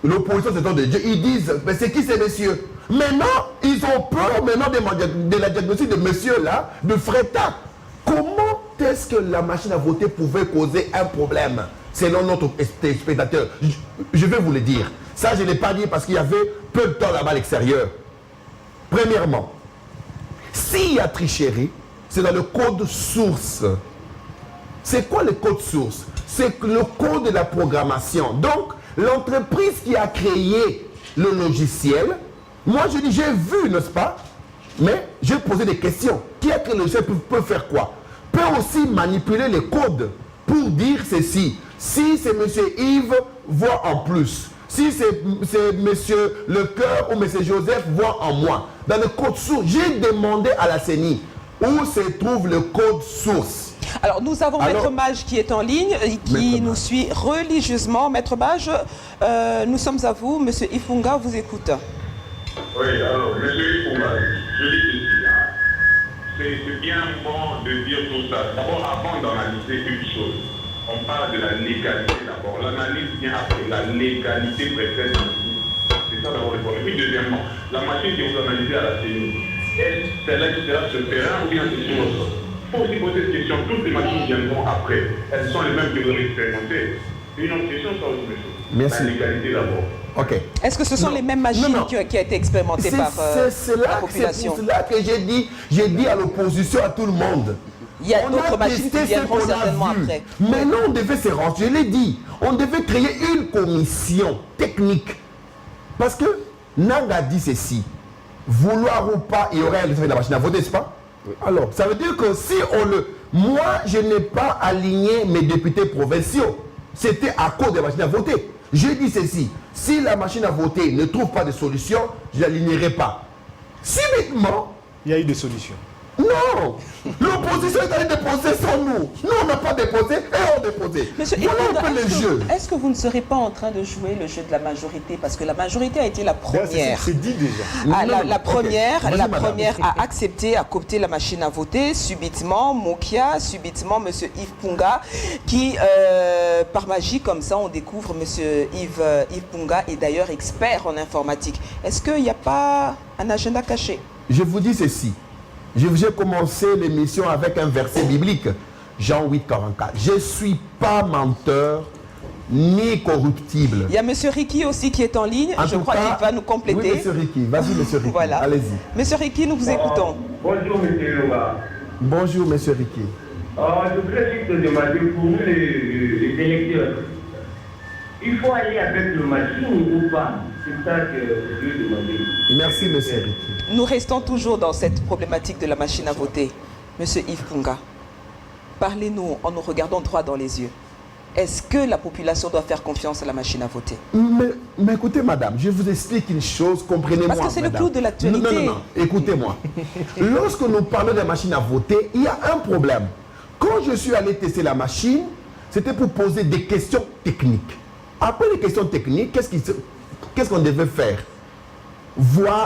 L'opposition, c'est un des dieux. Ils disent, mais c'est qui ces messieurs? Maintenant, ils ont peur maintenant de la diagnostic de monsieur-là, de Freta. Comment est-ce que la machine à voter pouvait causer un problème selon notre spectateur? Je vais vous le dire. Ça, je ne l'ai pas dit parce qu'il y avait peu de temps là-bas à l'extérieur. Premièrement, s'il y a tricherie, c'est dans le code source. C'est quoi le code source? C'est le code de la programmation. Donc, l'entreprise qui a créé le logiciel, moi je dis, j'ai vu, n'est-ce pas? Mais j'ai posé des questions. Qui a créé le logiciel peut faire quoi? Peut aussi manipuler les codes pour dire ceci. Si c'est M. Yves, voit en plus. Si c'est M. Lecœur ou M. Joseph, voit en moins. Dans le code source, j'ai demandé à la CENI où se trouve le code source. Alors, nous avons Maître Mage qui est en ligne et qui nous suit religieusement. Maître Mage, nous sommes à vous. Monsieur Ifunga vous écoute. Oui, alors, monsieur Ifunga, je dis ceci, hein. C'est bien bon de dire tout ça. D'abord, avant d'analyser une chose, on parle de la légalité d'abord. L'analyse vient après. La légalité précède. C'est ça d'abord le problème. Et puis, deuxièmement, la machine que vous analysez à la CENI, est-ce celle-là qui sera sur le terrain ou bien c'est sur le sol? Il faut aussi poser cette question. Toutes les machines viendront après. Elles sont les mêmes que vous avez expérimentées. Une autre question, ça aussi, monsieur. Merci. La légalité d'abord. Ok. Est-ce que ce sont les mêmes machines qui ont été expérimentées par la population? C'est pour cela que j'ai dit à l'opposition, à tout le monde. Il y a d'autres machines qui viendront certainement après. Mais non, on devait se rendre, je l'ai dit, on devait créer une commission technique. Parce que Nang a dit ceci, vouloir ou pas, il y aurait la machine à voter, n'est-ce pas? Oui. Alors, ça veut dire que si on le... Moi, je n'ai pas aligné mes députés provinciaux. C'était à cause de la machine à voter. J'ai dit ceci, si la machine à voter ne trouve pas de solution, je ne l'alignerai pas. Subitement... Il y a eu des solutions. Non, l'opposition est allée déposer sans nous. Nous, on n'a pas déposé et on a déposé. Monsieur, voilà un peu le jeu. Est-ce que vous ne serez pas en train de jouer le jeu de la majorité? Parce que la majorité a été la première. C'est dit déjà. La première a accepté, a coopté la machine à voter. Subitement, Mokia, subitement, monsieur Yves Punga, qui, par magie, comme ça, on découvre monsieur Yves Punga est d'ailleurs expert en informatique. Est-ce qu'il n'y a pas un agenda caché? Je vous dis ceci. J'ai commencé l'émission avec un verset biblique, Jean 8, 44. Je ne suis pas menteur ni corruptible. Il y a M. Ricky aussi qui est en ligne. Je crois qu'il va nous compléter. Oui, M. Ricky. Vas-y, M. Ricky. Voilà. Allez-y. M. Ricky, nous vous écoutons. Bonjour, M. Loba. Bonjour, M. Ricky. Je voudrais juste demander pour nous, les électeurs, il faut aller avec le machine ou pas? C'est ça que je veux demander. Merci, M. Ricky. Nous restons toujours dans cette problématique de la machine à voter. Monsieur Yves Punga, parlez-nous en nous regardant droit dans les yeux. Est-ce que la population doit faire confiance à la machine à voter? Mais écoutez, madame, je vous explique une chose, comprenez-moi. Parce que c'est le madame. clou de l'actualité. Non, écoutez-moi. Lorsque nous parlons de la machine à voter, il y a un problème. Quand je suis allé tester la machine, c'était pour poser des questions techniques. Après les questions techniques, qu'est-ce qu'on devait faire?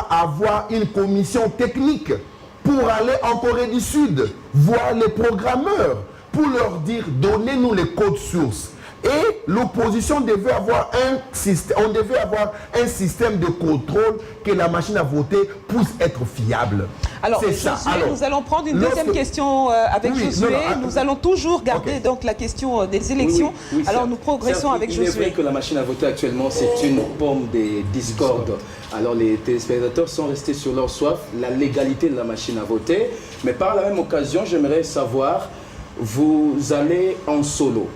Avoir une commission technique pour aller en Corée du Sud, voir les programmeurs, pour leur dire, donnez-nous les codes sources. Et l'opposition devait avoir un système de contrôle que la machine à voter puisse être fiable. Alors, Josué, nous allons prendre une deuxième question avec Josué. Nous allons toujours garder donc la question des élections. Oui, alors, nous progressons avec Josué. Il est vrai que la machine à voter actuellement, c'est une pomme des discordes. Alors, les téléspectateurs sont restés sur leur soif, la légalité de la machine à voter. Mais par la même occasion, j'aimerais savoir, vous allez en solo.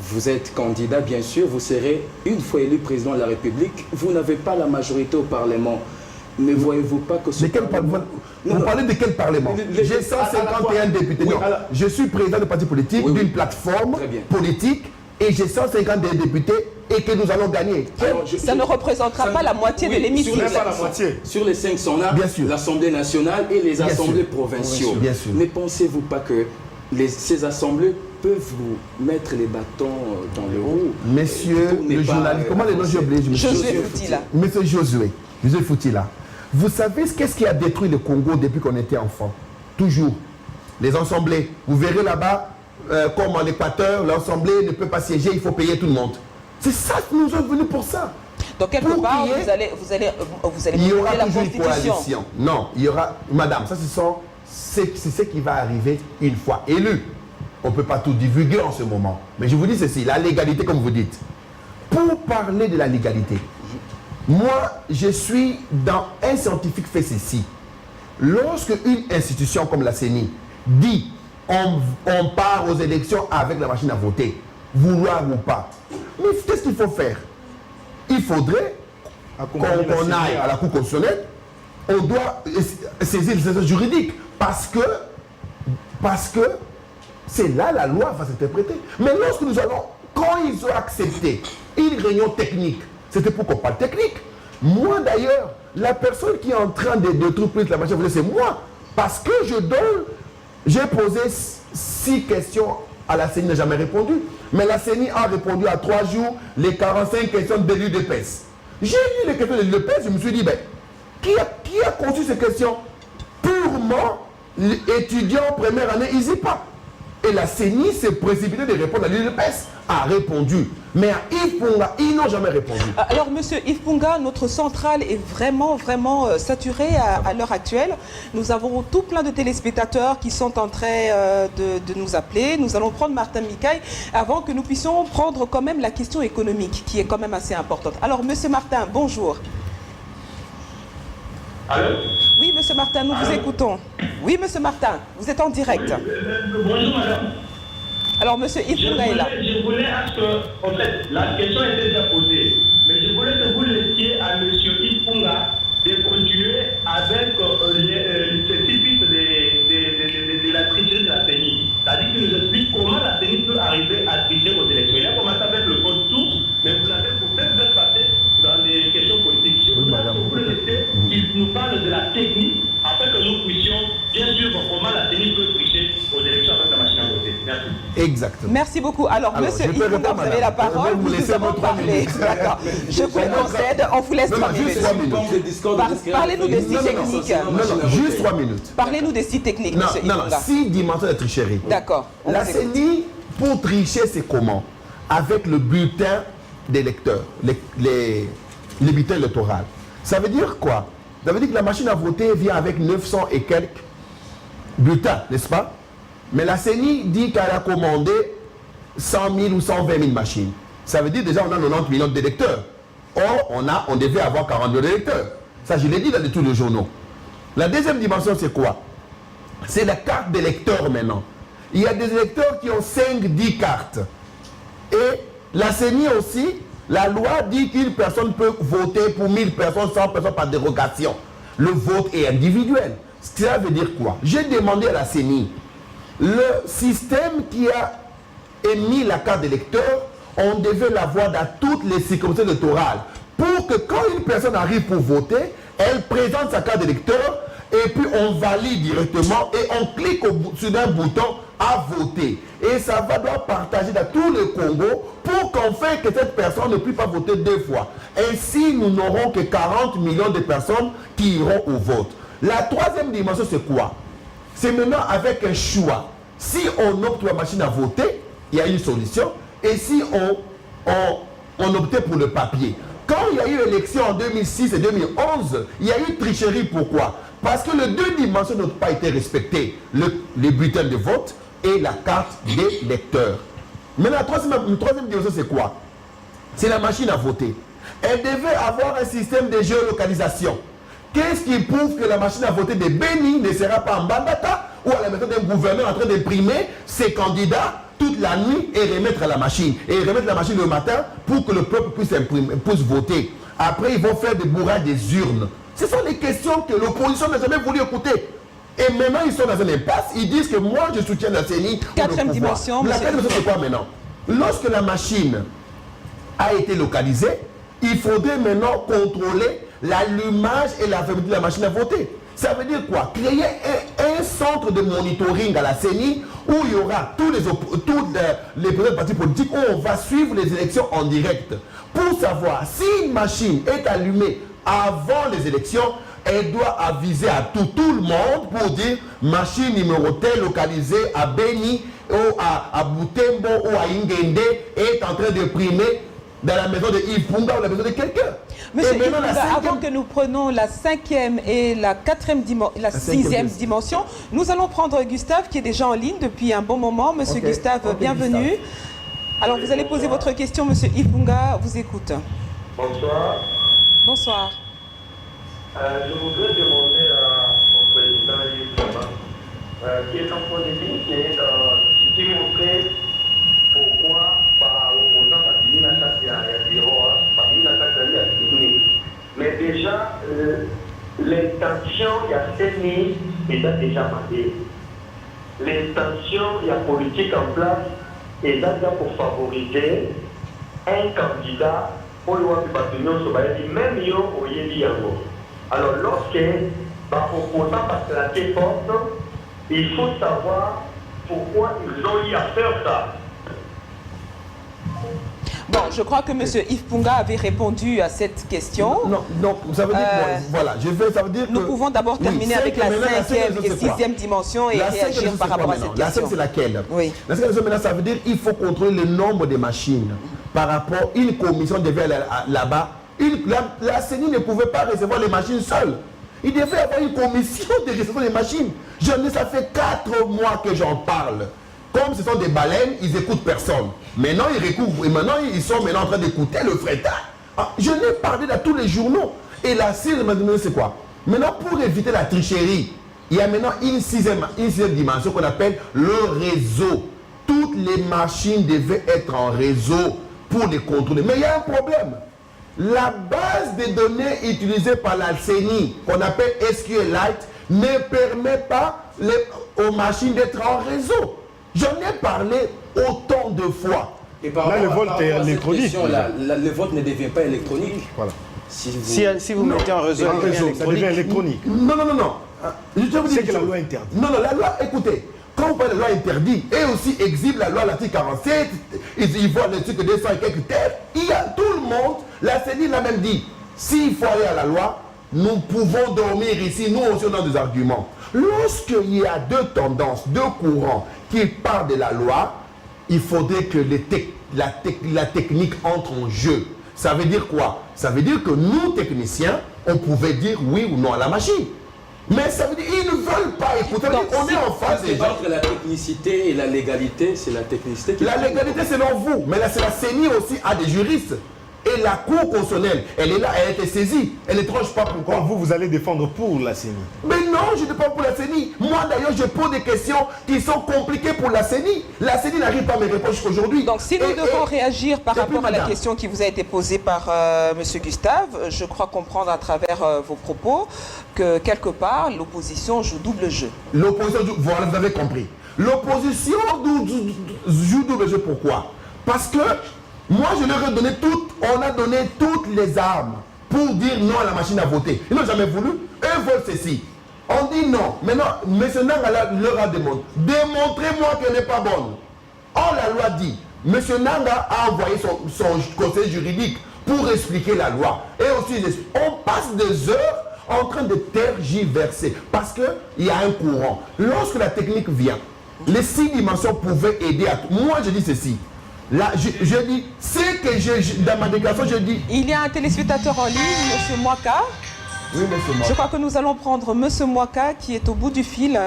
Vous êtes candidat, bien sûr, vous serez une fois élu président de la République. Vous n'avez pas la majorité au Parlement. Ne voyez-vous pas que ce Vous parlez de quel Parlement? J'ai 151 députés. Non, je suis président de parti politique, d'une plateforme politique et j'ai 150 députés et que nous allons gagner. Alors, ça ne représentera pas la moitié de l'hémicycle. Sur les 500 là, l'Assemblée nationale et les assemblées provinciaux. Bien sûr. Ne pensez-vous pas que ces assemblées peuvent vous mettre les bâtons dans le haut? Monsieur le journaliste, comment les noms j'ai oublié? Josué Foutila. Monsieur Josué Foutila. Vous savez qu'est-ce qui a détruit le Congo depuis qu'on était enfant? Toujours. Les assemblées. Vous verrez là-bas, comme en Équateur, l'assemblée ne peut pas siéger, il faut payer tout le monde. C'est ça que nous sommes venus pour ça. Donc quelque part, vous allez il y aura la toujours une Constitution. coalition. Non, il y aura... Madame, ça c'est ce qui va arriver une fois élu. On ne peut pas tout divulguer en ce moment. Mais je vous dis ceci, la légalité comme vous dites. Pour parler de la légalité, moi je suis dans un scientifique fait ceci. Lorsque une institution comme la CENI dit on part aux élections avec la machine à voter, vouloir ou pas, mais qu'est-ce qu'il faut faire? Il faudrait qu'on aille à la Cour constitutionnelle, on doit saisir le système juridique parce que c'est là la loi va s'interpréter. Mais lorsque nous allons, quand ils ont accepté une réunion technique, c'était pour qu'on parle technique. Moi d'ailleurs, la personne qui est en train de trouver la machine à voter, c'est moi. Parce que j'ai posé 6 questions à la CENI, n'a jamais répondu. Mais la CENI a répondu à 3 jours les 45 questions de l'UDPS. J'ai lu les questions de l'UDPS, je me suis dit, ben, qui a conçu ces questions? Purement étudiants première année, ils n'y pas. Et la CENI s'est précipitée de répondre à l'UDPS, a répondu. Mais à Yves Punga, ils n'ont jamais répondu. Alors, monsieur Yves Punga, notre centrale est vraiment saturée à l'heure actuelle. Nous avons tout plein de téléspectateurs qui sont en train de nous appeler. Nous allons prendre Martin Mikaï avant que nous puissions prendre quand même la question économique, qui est quand même assez importante. Alors, monsieur Martin, bonjour. Allô? Oui, monsieur Martin, nous vous écoutons. Oui, monsieur Martin, vous êtes en direct. Bonjour, madame. Alors, monsieur Yves Punga est là. Je voulais, en fait, la question était déjà posée, mais je voulais que vous laissiez à monsieur Yves Punga de continuer avec ce type de la tricherie de la CENI. C'est-à-dire qu'il nous explique comment la CENI peut arriver à tricher aux élections. Il a commencé avec le code source, mais vous l'avez peut-être passé dans des questions politiques. Je voudrais que vous le laissiez qu'il nous parle de la technique afin que nous puissions bien sûr voir comment la CENI peut tricher aux élections avec la machine à voter. Merci. Exactement. Merci beaucoup. Alors monsieur Yves Punga, vous avez la parole. Nous avons parlé. D'accord. Je vous le concède. On vous laisse 3 minutes. Parlez-nous des sites techniques. Non, juste 3 minutes. Parlez-nous des sites techniques, monsieur Yves Punga. 6 dimensions de tricherie. D'accord. La CENI, pour tricher, c'est comment? Avec le bulletin des électeurs, les bulletins électoraux. Ça veut dire quoi? Ça veut dire que la machine à voter vient avec 900 et quelques bulletins, n'est-ce pas? Mais la CENI dit qu'elle a commandé 100 000 ou 120 000 machines. Ça veut dire déjà on a 90 millions d'électeurs. Or, on devait avoir 40 millions d'électeurs. Ça, je l'ai dit dans tous les journaux. La deuxième dimension, c'est quoi? C'est la carte d'électeur maintenant. Il y a des électeurs qui ont 5-10 cartes. Et la CENI aussi, la loi dit qu'une personne peut voter pour 1000 personnes, 100 personnes par dérogation. Le vote est individuel. Ça veut dire quoi? J'ai demandé à la CENI, le système qui a émis la carte d'électeur, on devait l'avoir dans toutes les circonscriptions électorales. Pour que quand une personne arrive pour voter, elle présente sa carte d'électeur et puis on valide directement et on clique sur un bouton à voter. Et ça va doit partager dans tout le Congo pour qu'enfin que cette personne ne puisse pas voter 2 fois. Ainsi, nous n'aurons que 40 millions de personnes qui iront au vote. La troisième dimension, c'est quoi? C'est maintenant avec un choix. Si on opte pour la machine à voter, il y a une solution. Et si on optait pour le papier. Quand il y a eu l'élection en 2006 et 2011, il y a eu tricherie. Pourquoi? Parce que les 2 dimensions n'ont pas été respectées. Les bulletins de vote et la carte des lecteurs. Mais la troisième dimension, c'est quoi? C'est la machine à voter. Elle devait avoir un système de géolocalisation. Qu'est-ce qui prouve que la machine à voter de Béni ne sera pas en Bandata ou à la méthode d'un gouverneur en train d'imprimer ses candidats toute la nuit et remettre à la machine. Et remettre la machine le matin pour que le peuple puisse voter. Après, ils vont faire des bourrages des urnes. Ce sont des questions que l'opposition n'a jamais voulu écouter. Et maintenant, ils sont dans une impasse. Ils disent que moi, je soutiens la CENI. Quatrième dimension. La quatrième dimension, c'est quoi maintenant? lorsque la machine a été localisée, il faudrait maintenant contrôler l'allumage et la fermeture de la machine à voter. Ça veut dire quoi? Créer un centre de monitoring à la CENI où il y aura tous les présidents de partis politiques, où on va suivre les élections en direct pour savoir si une machine est allumée avant les élections. Elle doit aviser à tout le monde pour dire machine numéro tel localisée à Beni ou à Butembo ou à Ingende est en train de primer dans la maison de Yves Punga ou la maison de quelqu'un. Monsieur Yves Punga, avant que nous prenions la 5e et la 6e dimension, nous allons prendre Gustave qui est déjà en ligne depuis un bon moment. Monsieur Gustave, bienvenue. Gustave. Alors vous allez poser votre question, monsieur Yves Punga vous écoute. Bonsoir. Bonsoir. Je voudrais demander au président Yves Punga, qui est en politique, qui montrer pourquoi opposant mais déjà l'intention il y a CENI déjà marquée. L'intention il y a politique en place et là pour favoriser un candidat pour le même yo au Yango. Alors lorsque opposant passe la porte, il faut savoir pourquoi ils ont eu à faire ça. Bon, je crois que M. Yves Punga avait répondu à cette question. Non, ça veut dire voilà, ça veut dire que... Nous pouvons d'abord terminer avec la 5e et 6e dimension et réagir par rapport à cette question. La 5e, c'est laquelle? Oui. La 5e, maintenant, ça veut dire qu'il faut contrôler le nombre de machines par rapport... Une commission devait aller là-bas. La CENI ne pouvait pas recevoir les machines seules. Il devait avoir une commission de réception des machines. Ça fait 4 mois que j'en parle. Comme ce sont des baleines, ils n'écoutent personne. Maintenant, ils sont en train d'écouter le frétard. Je l'ai parlé dans tous les journaux. Et la CENI, c'est quoi? Maintenant, pour éviter la tricherie, il y a maintenant une sixième dimension qu'on appelle le réseau. Toutes les machines devaient être en réseau pour les contrôler. Mais il y a un problème. La base des données utilisée par la CENI, qu'on appelle SQLite, ne permet pas aux machines d'être en réseau. J'en ai parlé autant de fois. Et par là, le vote est électronique. Le vote ne devient pas électronique. Voilà. Si vous mettez en réseau, ça devient électronique. Non. Je vous dis c'est que la loi interdit. Non, la loi, écoutez, quand on parle de loi interdite, et aussi exhibe la loi, l'article 47, ils voient les trucs de 200 et quelques têtes, il y a tout le monde, la CENI l'a même dit, s'il faut aller à la loi, nous pouvons dormir ici, nous aussi on a des arguments. Lorsqu'il y a deux tendances, deux courants qui parlent de la loi, il faudrait que la technique entre en jeu. Ça veut dire quoi? Ça veut dire que nous, techniciens, on pouvait dire oui ou non à la machine. Mais ça veut dire qu'ils ne veulent pas écouter. On est en face des gens. Entre la technicité et la légalité, c'est la technicité qui... La légalité, selon vous. Mais là, c'est la CENI aussi a des juristes. Et la Cour constitutionnelle, elle est là, elle a été saisie. Elle ne tranche pas pourquoi. Vous allez défendre pour la CENI. Mais non, je ne défends pas pour la CENI. Moi, d'ailleurs, je pose des questions qui sont compliquées pour la CENI. La CENI n'arrive pas à me répondre jusqu'aujourd'hui. Donc, si nous devons réagir par rapport à la question qui vous a été posée par M. Gustave, je crois comprendre à travers vos propos que, quelque part, l'opposition joue double jeu. L'opposition joue... Voilà, vous avez compris. L'opposition joue double jeu, pourquoi? Parce que moi, je leur ai donné on a donné toutes les armes pour dire non à la machine à voter. Ils n'ont jamais voulu. Eux veulent ceci. On dit non. Maintenant, M. Nanga leur a demandé. Démontrez-moi qu'elle n'est pas bonne. Or, la loi dit, M. Nanga a envoyé son conseil juridique pour expliquer la loi. Et aussi, on passe des heures en train de tergiverser. Parce qu'il y a un courant. Lorsque la technique vient, les 6 dimensions pouvaient aider à tout. Moi, je dis ceci. Là, je dis, c'est que dans ma déclaration, je dis... Il y a un téléspectateur en ligne, M. Mwaka. Oui, M. Mwaka. Je crois que nous allons prendre M. Mwaka qui est au bout du fil.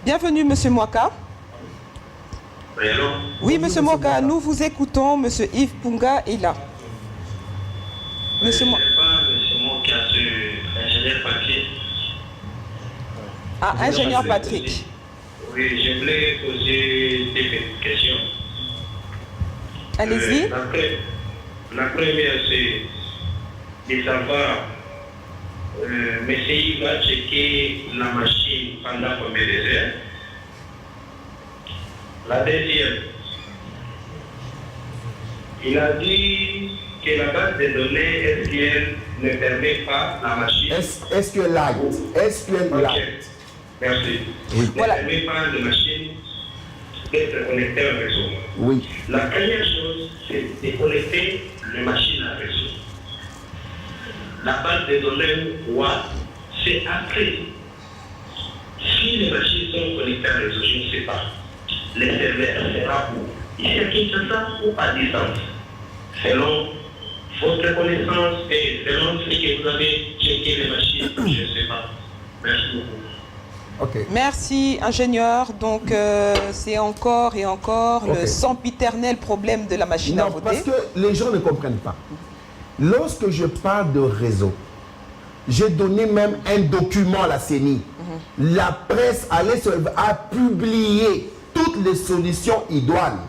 Bienvenue, M. Mwaka. Oui, allô? Oui, M. Mwaka, nous vous écoutons. M. Yves Punga est là. Monsieur Mwaka, c'est ingénieur Patrick. Ah, ingénieur Patrick. Oui, je voulais poser des questions. Allez-y. La première, c'est de savoir, mais il va checker la machine pendant combien de heures. La deuxième, Il a dit que la base de données SQL ne permet pas la machine. SQLite. Merci. Oui. Ne permet pas la machine d'être connectée au réseau. Oui. La première chose, c'est de connecter les machines à réseau. La base de données WAD, c'est après. Si les machines sont connectées à réseau, je ne sais pas. Les serveurs sera où? Ici à Kinshasa ou à distance? Selon votre connaissance et selon ce que vous avez checké les machines, je ne sais pas. Merci beaucoup. Ok. Merci, ingénieur. Donc, c'est encore et encore le sempiternel problème de la machine à voter. Parce que les gens ne comprennent pas. Lorsque je parle de réseau, j'ai donné même un document à la CENI. La presse a publié toutes les solutions idoines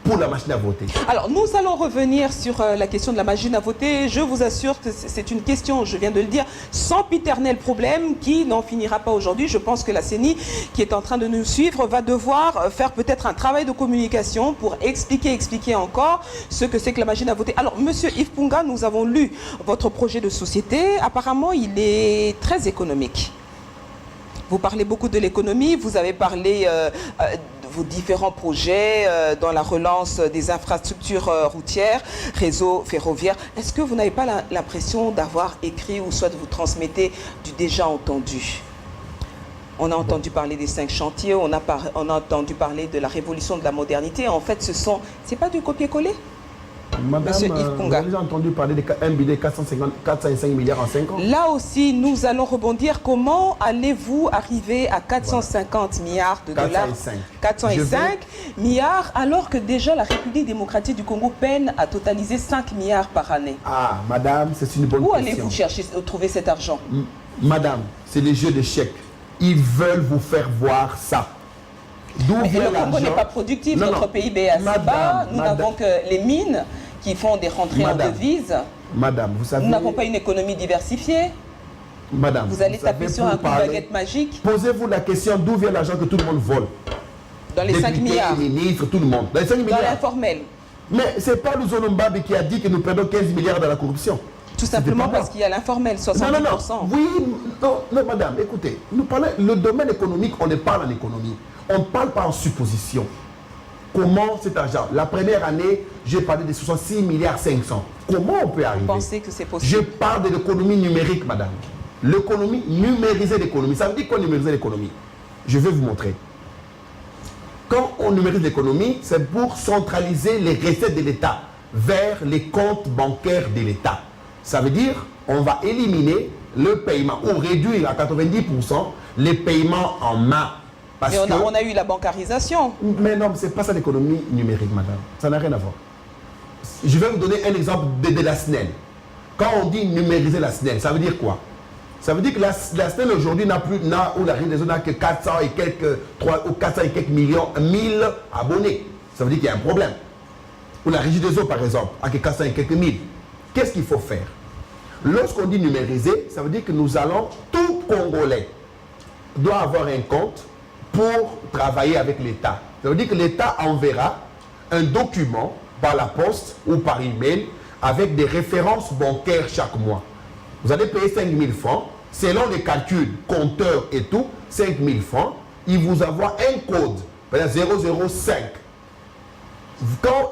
pour la machine à voter. Alors, nous allons revenir sur la question de la machine à voter. Je vous assure que c'est une question, je viens de le dire, sempiternel problème qui n'en finira pas aujourd'hui. Je pense que la CENI, qui est en train de nous suivre, va devoir faire peut-être un travail de communication pour expliquer encore ce que c'est que la machine à voter. Alors, monsieur Yves Punga, nous avons lu votre projet de société. Apparemment, il est très économique. Vous parlez beaucoup de l'économie, vous avez parlé de vos différents projets dans la relance des infrastructures routières, réseau ferroviaire. Est-ce que vous n'avez pas l'impression d'avoir écrit ou soit vous transmettez du déjà entendu? On a entendu parler des 5 chantiers, on a entendu parler de la révolution de la modernité. En fait, c'est pas du copier-coller? Madame, vous avez entendu parler d'un budget 405 milliards en 5 ans? Là aussi, nous allons rebondir. Comment allez-vous arriver à 450 milliards de dollars? 405 milliards, alors que déjà la République démocratique du Congo peine à totaliser 5 milliards par année. Ah, madame, c'est une bonne question. Où allez-vous chercher, trouver cet argent? Madame, c'est les jeux d'échecs. Ils veulent vous faire voir ça. Mais le Congo n'est pas productif, notre PIB est assez bas, nous n'avons que les mines qui font des rentrées en devises. Madame, vous savez... Nous n'avons pas une économie diversifiée. Madame, vous allez taper sur un coup de baguette magique. Posez-vous la question d'où vient l'argent que tout le monde vole. Dans les 5 milliards. Les ministres, tout le monde. Dans les 5 milliards. Dans l'informel. Mais ce n'est pas Luzolo-Mbabe qui a dit que nous perdons 15 milliards dans la corruption. Tout simplement parce qu'il y a l'informel, 70%. Non. Oui, non, madame, écoutez, nous parlons, le domaine économique, on ne parle en économie. On ne parle pas en supposition. Comment cet argent? La première année, j'ai parlé de 66 milliards 500. Comment on peut arriver? Vous pensez que c'est possible? Je parle de l'économie numérique, madame. L'économie, numériser l'économie. Ça veut dire quoi numériser l'économie? Je vais vous montrer. Quand on numérise l'économie, c'est pour centraliser les recettes de l'État vers les comptes bancaires de l'État. Ça veut dire on va éliminer le paiement ou réduire à 90% les paiements en main. Mais on a eu la bancarisation. Mais non, ce n'est pas ça l'économie numérique, madame. Ça n'a rien à voir. Je vais vous donner un exemple de la SNEL. Quand on dit numériser la SNEL, ça veut dire quoi? Ça veut dire que la SNEL aujourd'hui ou la région n'a que 400 et quelques millions, 1000 abonnés. Ça veut dire qu'il y a un problème. Ou la régie des eaux, par exemple, a que 400 et quelques mille. Qu'est-ce qu'il faut faire? Lorsqu'on dit numériser, ça veut dire que nous allons, tout Congolais doit avoir un compte pour travailler avec l'État. Ça veut dire que l'État enverra un document par la poste ou par email avec des références bancaires chaque mois. Vous allez payer 5 000 francs. Selon les calculs, compteurs et tout, 5 000 francs. Il vous envoie un code, par exemple 005.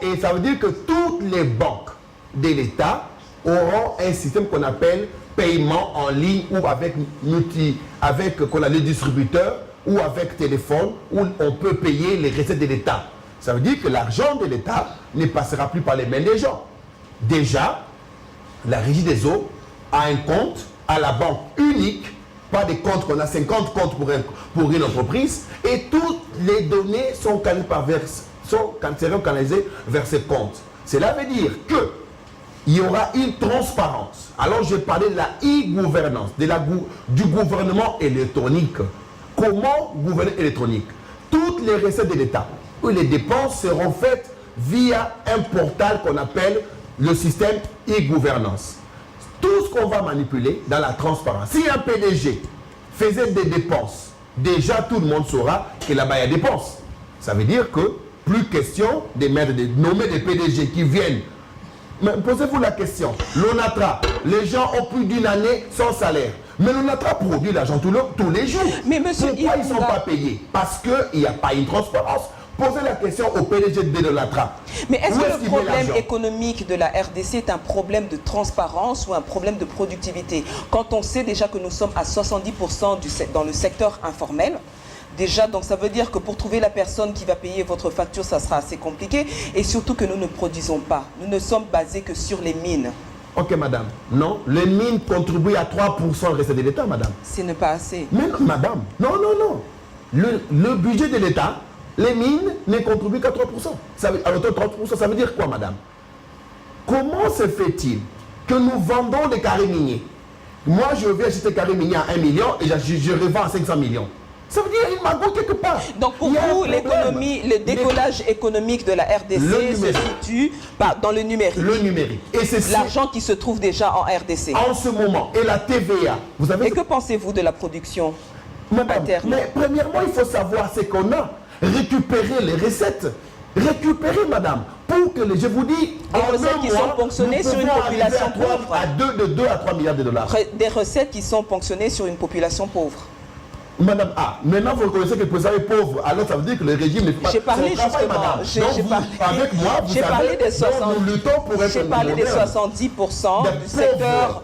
Et ça veut dire que toutes les banques de l'État auront un système qu'on appelle paiement en ligne ou avec les distributeurs ou avec téléphone où on peut payer les recettes de l'État. Ça veut dire que l'argent de l'État ne passera plus par les mains des gens. Déjà, la régie des eaux a un compte à la banque unique, pas des comptes qu'on a 50 comptes pour une entreprise, et toutes les données seront canalisées vers ces comptes. Cela veut dire qu'il y aura une transparence. Alors je parlais de la e-gouvernance, du gouvernement électronique. Comment gouverner électronique? Toutes les recettes de l'État ou les dépenses seront faites via un portal qu'on appelle le système e-gouvernance. Tout ce qu'on va manipuler dans la transparence. Si un PDG faisait des dépenses, déjà tout le monde saura que là-bas il y a dépenses. Ça veut dire que plus question de nommer des PDG qui viennent Mais posez-vous la question. L'ONATRA, les gens ont plus d'une année sans salaire. Mais l'ONATRA produit l'argent tous les jours. Mais monsieur pourquoi ils ne sont pas payés? Parce qu'il n'y a pas une transparence. Posez la question au PDG de l'ONATRA. Mais est-ce que le problème économique de la RDC est un problème de transparence ou un problème de productivité? Quand on sait déjà que nous sommes à 70% dans le secteur informel, déjà, donc ça veut dire que pour trouver la personne qui va payer votre facture, ça sera assez compliqué. Et surtout que nous ne produisons pas. Nous ne sommes basés que sur les mines. Ok, madame. Non, les mines contribuent à 3% au reste de l'État, madame. Ce n'est pas assez. Mais non, madame. Non, non, non. Le budget de l'État, les mines ne contribuent qu'à 3%. À l'autre 30%, ça veut dire quoi, madame? Comment se fait-il que nous vendons des carrés miniers? Moi, je vais acheter des carrés miniers à 1 million et je revends à 500 millions. Ça veut dire qu'il magouille quelque part. Donc pour vous, l'économie, le décollage économique de la RDC se situe dans le numérique. Le numérique. Et c'est l'argent qui se trouve déjà en RDC. En ce moment. Et la TVA. Vous avez... Et que pensez-vous de la production interne? Mais premièrement, il faut savoir ce qu'on a. Récupérer les recettes. Récupérer, madame. Pour que, je vous dis, des recettes qui sont ponctionnées sur une population pauvre. De 2 à 3 milliards de dollars. Des recettes qui sont ponctionnées sur une population pauvre. Madame, maintenant vous reconnaissez que le président est pauvre, alors ça veut dire que le régime n'est pas... J'ai parlé justement, avec moi, vous savez, nous luttons pour être... J'ai parlé des 70% du secteur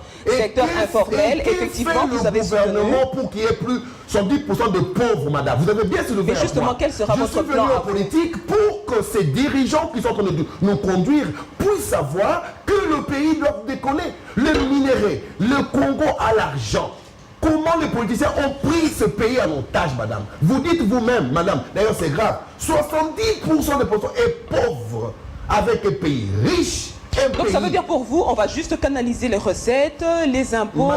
informel. Effectivement, vous avez soutenu... pour qu'il y ait plus 70% de pauvres, madame. Vous avez bien soulevé. Mais justement, quel sera votre plan en politique pour que ces dirigeants qui sont en train de nous conduire puissent savoir que le pays doit décoller. Le minerai, le Congo a l'argent. Comment les politiciens ont pris ce pays en otage, madame? Vous dites vous-même, madame, d'ailleurs c'est grave, 70% des populations est pauvre avec un pays riche. Donc ça veut dire pour vous, on va juste canaliser les recettes, les impôts,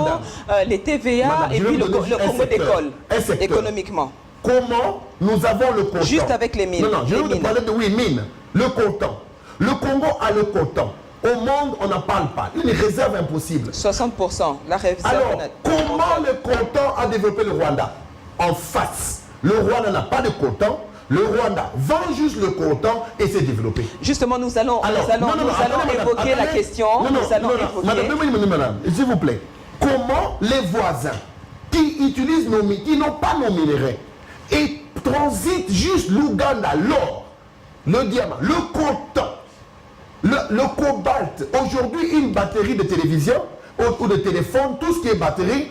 les TVA et puis le Congo décolle économiquement. Comment nous avons le coltan? Juste avec les mines. Non, non, je vais vous parler de mines. Le coltan. Le Congo a le coltan. Au monde, on n'en parle pas. Une réserve impossible. 60%. La réserve. Alors, comment le coltan a développé le Rwanda? En face. Le Rwanda n'a pas de coltan. Le Rwanda vend juste le coltan et s'est développé. Justement, nous allons évoquer la question. Madame, s'il vous plaît. Comment les voisins qui utilisent qui n'ont pas nos minéraux et transitent juste l'Ouganda, l'or, le diamant, le coltan, le cobalt, aujourd'hui une batterie de télévision ou de téléphone, tout ce qui est batterie,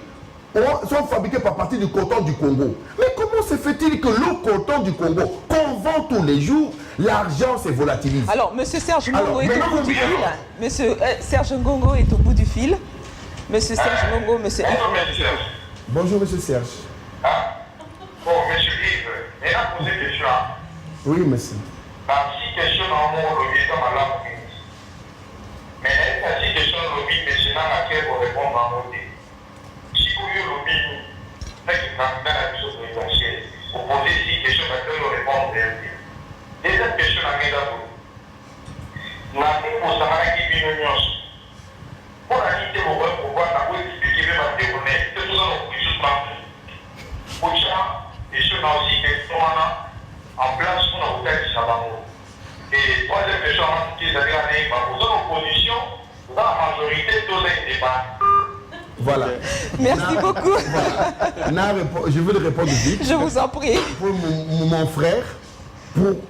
sont fabriqués par partie du coton du Congo. Mais comment se fait-il que le coton du Congo, qu'on vend tous les jours, l'argent se volatilise? Alors, monsieur Serge Ngongo est au bout du fil. Monsieur Serge Ngongo est au bout du fil. Monsieur Serge Ngongo, monsieur Yves. Bonjour, monsieur Serge. Bon, monsieur Yves, il a posé une question. Oui, monsieur. Si question dans mon lobby, dans ma langue, mais si question lobby, mais c'est dans laquelle vous répondez en mode. Si vous voulez lobby, c'est que candidat à la mission présidentielle, vous posez 6 questions, maintenant vous répondez. Deuxième question à Médabo. La pour Samara qui vit une nuance. Pour la liste, vous pouvez pouvoir expliquer même à témoigner, c'est tout ça, on peut juste parler. Pour ça, et ce là aussi, question en place pour la hôtel de Salamo. Et troisième question, c'est-à-dire pour l'opposition, dans la majorité, tous les débats. Voilà. Merci beaucoup. Voilà. Je veux le répondre vite. Je vous en prie. Pour mon frère,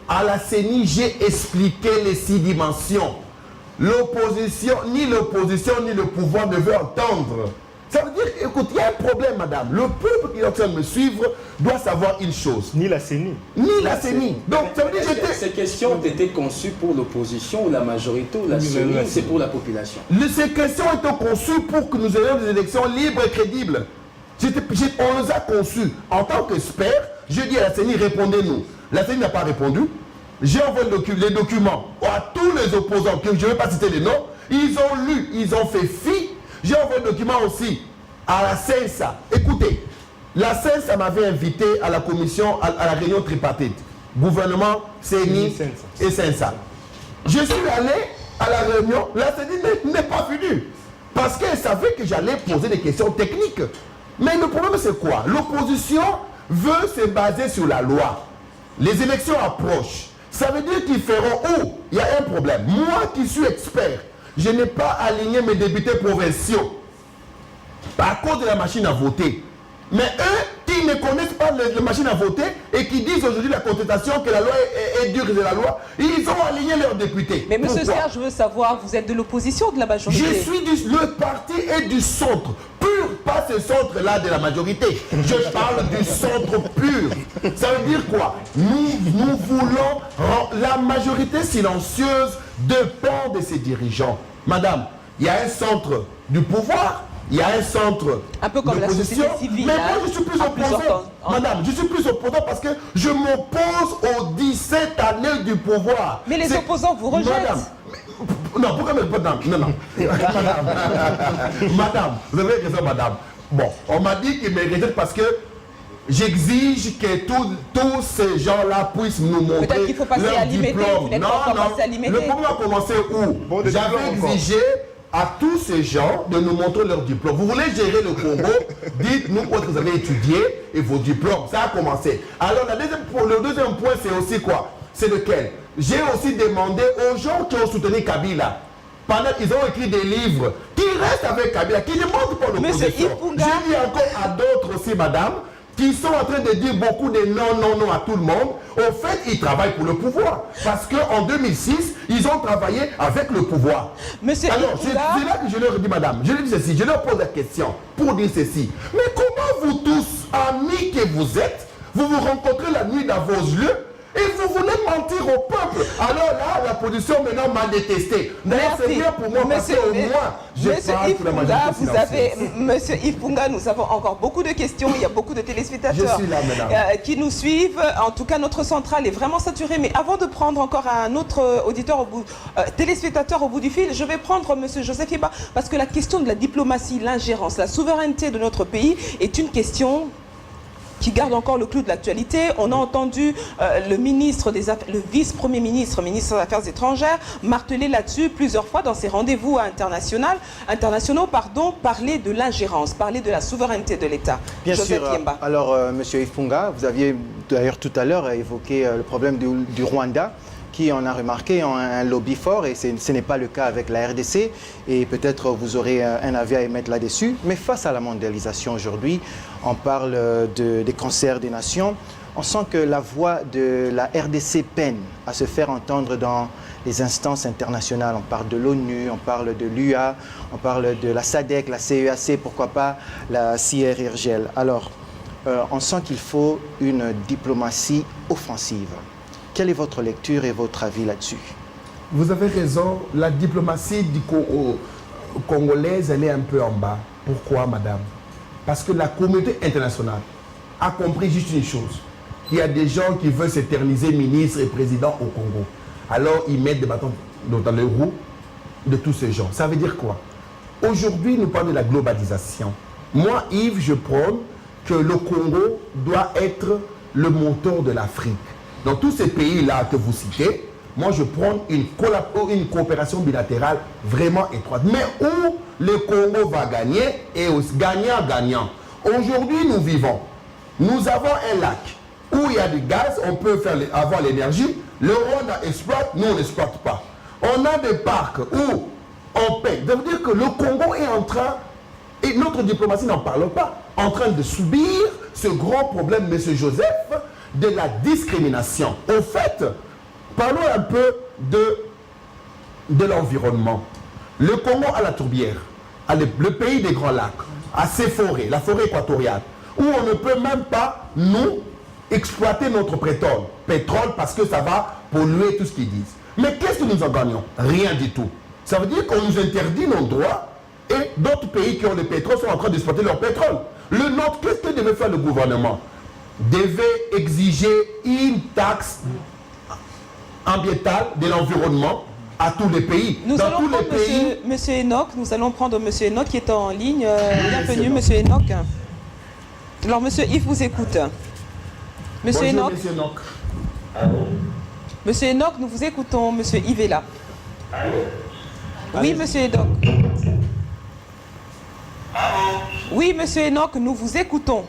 à la CENI, j'ai expliqué les 6 dimensions. L'opposition, ni le pouvoir ne veut entendre. Ça veut dire, écoute, il y a un problème, madame. Le peuple qui est en train de me suivre doit savoir une chose. Ni la CENI. Ni la CENI. Donc, ça veut dire que ces questions ont été conçues pour l'opposition ou la majorité ou la CENI, c'est pour la population. Ces questions ont été conçues pour que nous ayons des élections libres et crédibles. On les a conçues. En tant qu'expert, je dis à la CENI, répondez-nous. La CENI n'a pas répondu. J'ai envoyé les documents à tous les opposants, que je ne vais pas citer les noms. Ils ont lu, ils ont fait fi. J'ai envoyé le document aussi à la CENSA. Écoutez, la CENSA m'avait invité à la commission, à la réunion tripartite. Gouvernement, CENI et CENSA. Je suis allé à la réunion, la CENI n'est pas venue. Parce qu'elle savait que j'allais poser des questions techniques. Mais le problème c'est quoi? L'opposition veut se baser sur la loi. Les élections approchent. Ça veut dire qu'ils feront où? Il y a un problème. Moi qui suis expert, je n'ai pas aligné mes députés provinciaux à cause de la machine à voter. Mais eux qui ne connaissent pas la machine à voter et qui disent aujourd'hui la contestation que la loi est dure de la loi, ils ont aligné leurs députés. Mais monsieur Pourquoi? Serge, je veux savoir, vous êtes de l'opposition ou de la majorité? Je suis le parti est du centre pur, pas ce centre-là de la majorité. Je parle du centre pur. Ça veut dire quoi? Nous voulons la majorité silencieuse dépend de ses dirigeants. Madame, il y a un centre du pouvoir. Il y a un centre un peu comme la société civile. Mais moi, je suis plus opposant. Madame, je suis plus opposant parce que je m'oppose aux 17 années du pouvoir. Mais les opposants vous rejettent. Madame, non, pourquoi madame? Non, non. Madame, vous avez raison, madame. Bon, on m'a dit qu'ils me rejettent parce que j'exige que tous ces gens-là puissent nous montrer peut-être qu'il faut passer leur à l'IMT. diplôme. Non, le problème a commencé où? J'avais exigé à tous ces gens de nous montrer leur diplôme. Vous voulez gérer le Congo, dites-nous où vous avez étudié et vos diplômes. Ça a commencé. Alors le deuxième point, c'est aussi quoi? C'est lequel? J'ai aussi demandé aux gens qui ont soutenu Kabila. Pendant qu'ils ont écrit des livres qui restent avec Kabila, qui ne montrent pas l'opposition. J'ai dit encore à d'autres aussi, madame, qui sont en train de dire beaucoup de non, non, non à tout le monde. Au fait, ils travaillent pour le pouvoir. Parce qu'en 2006, ils ont travaillé avec le pouvoir. Monsieur alors, c'est là que je leur dis, madame, je leur dis ceci, je leur pose la question pour dire ceci. Mais comment vous tous, amis que vous êtes, vous vous rencontrez la nuit dans vos lieux et vous voulez mentir au peuple? Alors là, la position maintenant m'a détesté. D'ailleurs, c'est bien pour moi parce qu'au moins, je parle pour la majorité. Monsieur Yves Punga, nous avons encore beaucoup de questions. Il y a beaucoup de téléspectateurs qui nous suivent. En tout cas, notre centrale est vraiment saturée. Mais avant de prendre encore un autre auditeur téléspectateur au bout du fil, je vais prendre monsieur Joseph Yeba parce que la question de la diplomatie, l'ingérence, la souveraineté de notre pays est une question qui garde encore le clou de l'actualité. On a entendu le vice-premier ministre, ministre des Affaires étrangères, marteler là-dessus plusieurs fois dans ses rendez-vous internationaux, parler de l'ingérence, parler de la souveraineté de l'État. Bien Joseph sûr. Yemba. Alors, monsieur Yves Punga, vous aviez d'ailleurs tout à l'heure évoqué le problème du Rwanda, qui, on a remarqué, ont un lobby fort et ce n'est pas le cas avec la RDC et peut-être vous aurez un avis à émettre là-dessus. Mais face à la mondialisation aujourd'hui, on parle des concerts des nations. On sent que la voix de la RDC peine à se faire entendre dans les instances internationales. On parle de l'ONU, on parle de l'UA, on parle de la SADC, la CEAC, pourquoi pas la CIRGL. Alors, on sent qu'il faut une diplomatie offensive. Quelle est votre lecture et votre avis là-dessus? Vous avez raison, la diplomatie congolaise, elle est un peu en bas. Pourquoi, madame? Parce que la communauté internationale a compris juste une chose. Il y a des gens qui veulent s'éterniser ministre et président au Congo. Alors, ils mettent des bâtons dans les roues de tous ces gens. Ça veut dire quoi? Aujourd'hui, nous parlons de la globalisation. Moi, Yves, je prône que le Congo doit être le moteur de l'Afrique. Dans tous ces pays-là que vous citez, moi je prends une coopération bilatérale vraiment étroite. Mais où le Congo va gagner et gagnant-gagnant. Aujourd'hui nous vivons, nous avons un lac où il y a du gaz, on peut avoir l'énergie, le Rwanda exploite, nous on n'exploite pas. On a des parcs où on paie. Ça veut dire que le Congo est en train, et notre diplomatie n'en parle pas, en train de subir ce grand problème, M. Joseph, de la discrimination. Au fait, parlons un peu de l'environnement. Le Congo a la tourbière, a le pays des grands lacs, a ses forêts, la forêt équatoriale, où on ne peut même pas, nous, exploiter notre pétrole parce que ça va polluer tout ce qu'ils disent. Mais qu'est-ce que nous en gagnons? Rien du tout. Ça veut dire qu'on nous interdit nos droits et d'autres pays qui ont le pétrole sont en train d'exploiter leur pétrole. Le nôtre, qu'est-ce que devait faire le gouvernement? Devait exiger une taxe ambientale de l'environnement à tous les pays. Nous allons prendre Monsieur Enoch, nous allons prendre Monsieur Enoch qui est en ligne. Bienvenue Monsieur Enoch. Alors Monsieur Yves vous écoute. Monsieur Enoch. Monsieur Enoch. Monsieur Enoch, nous vous écoutons. Monsieur Yves est là. Oui Monsieur Enoch. Oui Monsieur Enoch, nous vous écoutons.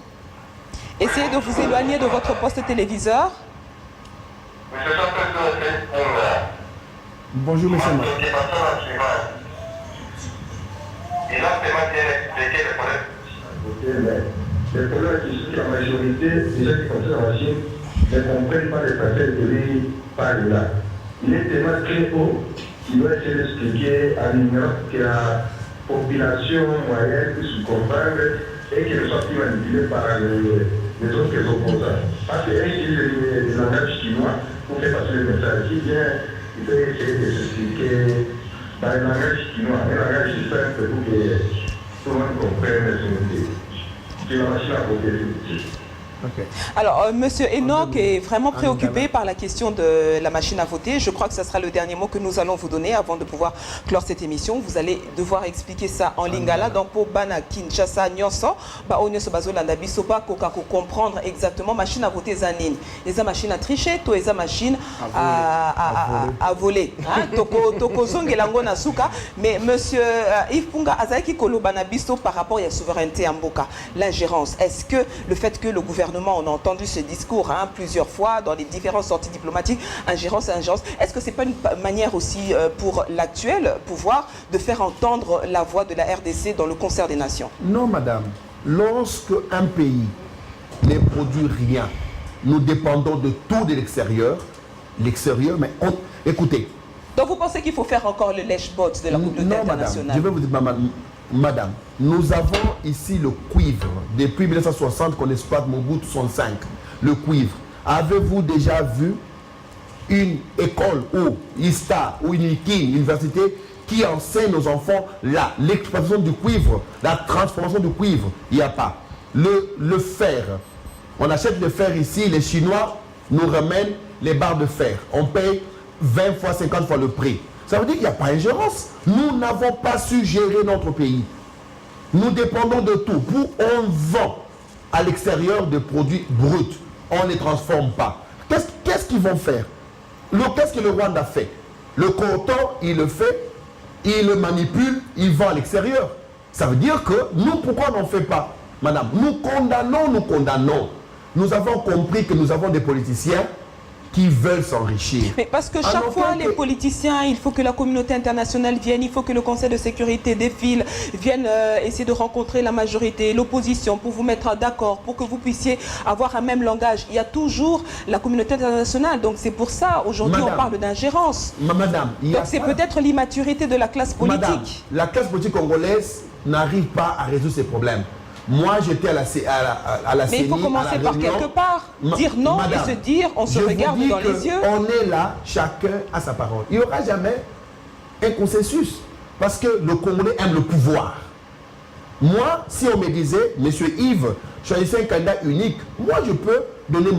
Essayez de vous éloigner de votre poste téléviseur. Bonjour, monsieur. Et non seulement traiter le problème. Ok, mais le problème est que la majorité des gens qui consomment la machine ne comprennent pas les facettes que lui parle là. Il est tellement très haut qu'il doit essayer d'expliquer à l'ignorance que la population moyenne puisse comprendre et qu'elle ne soit plus manipulée par les autres opposants. Parce qu'elle utilise le langage chinois pour faire passer le message. Il faut essayer de s'expliquer par le langage chinois, un langage simple pour que tout le monde comprenne son idée. C'est la machine à voter. Okay. Alors, Monsieur Enoch est vraiment préoccupé par la question de la machine à voter. Je crois que ce sera le dernier mot que nous allons vous donner avant de pouvoir clore cette émission. Vous allez devoir expliquer ça en lingala. Donc, pour Bana Kinshasa Nyonso, Onyoso Bazolanda Bisopa, Koka, comprendre exactement machine à voter Zanine. Les machines à tricher, tout les machines à voler. Toko Zongelango Nasuka. Mais Monsieur Yves Punga Azaiki Kolobana Biso par rapport à la souveraineté en Mboka, l'ingérence. Est-ce que le fait que le gouvernement, on a entendu ce discours plusieurs fois dans les différentes sorties diplomatiques, ingérence, est-ce que ce n'est pas une manière aussi pour l'actuel pouvoir de faire entendre la voix de la RDC dans le concert des nations? Non, madame. Lorsque un pays ne produit rien, nous dépendons de tout de l'extérieur. L'extérieur, mais écoutez. Donc vous pensez qu'il faut faire encore le lèche-bot de la communauté internationale? Madame, je vais vous dire, madame, nous avons ici le cuivre. Depuis 1960 qu'on exploite Mobutu 65. Le cuivre. Avez-vous déjà vu une école ou ISTA ou une université qui enseigne aux enfants l'exploitation du cuivre, la transformation du cuivre? Il n'y a pas. Le fer. On achète le fer ici, les Chinois nous ramènent les barres de fer. On paye 20 fois, 50 fois le prix. Ça veut dire qu'il n'y a pas ingérence. Nous n'avons pas su gérer notre pays. Nous dépendons de tout. On vend à l'extérieur des produits bruts. On ne les transforme pas. Qu'est-ce qu'ils vont faire? Qu'est-ce que le Rwanda fait? Le coton, il le fait, il le manipule, il vend à l'extérieur. Ça veut dire que nous, pourquoi on n'en fait pas? Madame, nous condamnons. Nous avons compris que nous avons des politiciens qui veulent s'enrichir. Mais parce que chaque fois, les politiciens, il faut que la communauté internationale vienne, il faut que le Conseil de sécurité défile, vienne essayer de rencontrer la majorité, l'opposition, pour vous mettre d'accord, pour que vous puissiez avoir un même langage. Il y a toujours la communauté internationale, donc c'est pour ça, aujourd'hui, on parle d'ingérence. Madame, donc c'est peut-être l'immaturité de la classe politique. Madame, la classe politique congolaise n'arrive pas à résoudre ces problèmes. Moi, j'étais à la CENI. Mais il faut commencer par quelque part. Dire non et se dire, on se regarde dans les yeux. On est là, chacun a sa parole. Il n'y aura jamais un consensus. Parce que le Congolais aime le pouvoir. Moi, si on me disait, Monsieur Yves, choisissez un candidat unique, moi, je peux donner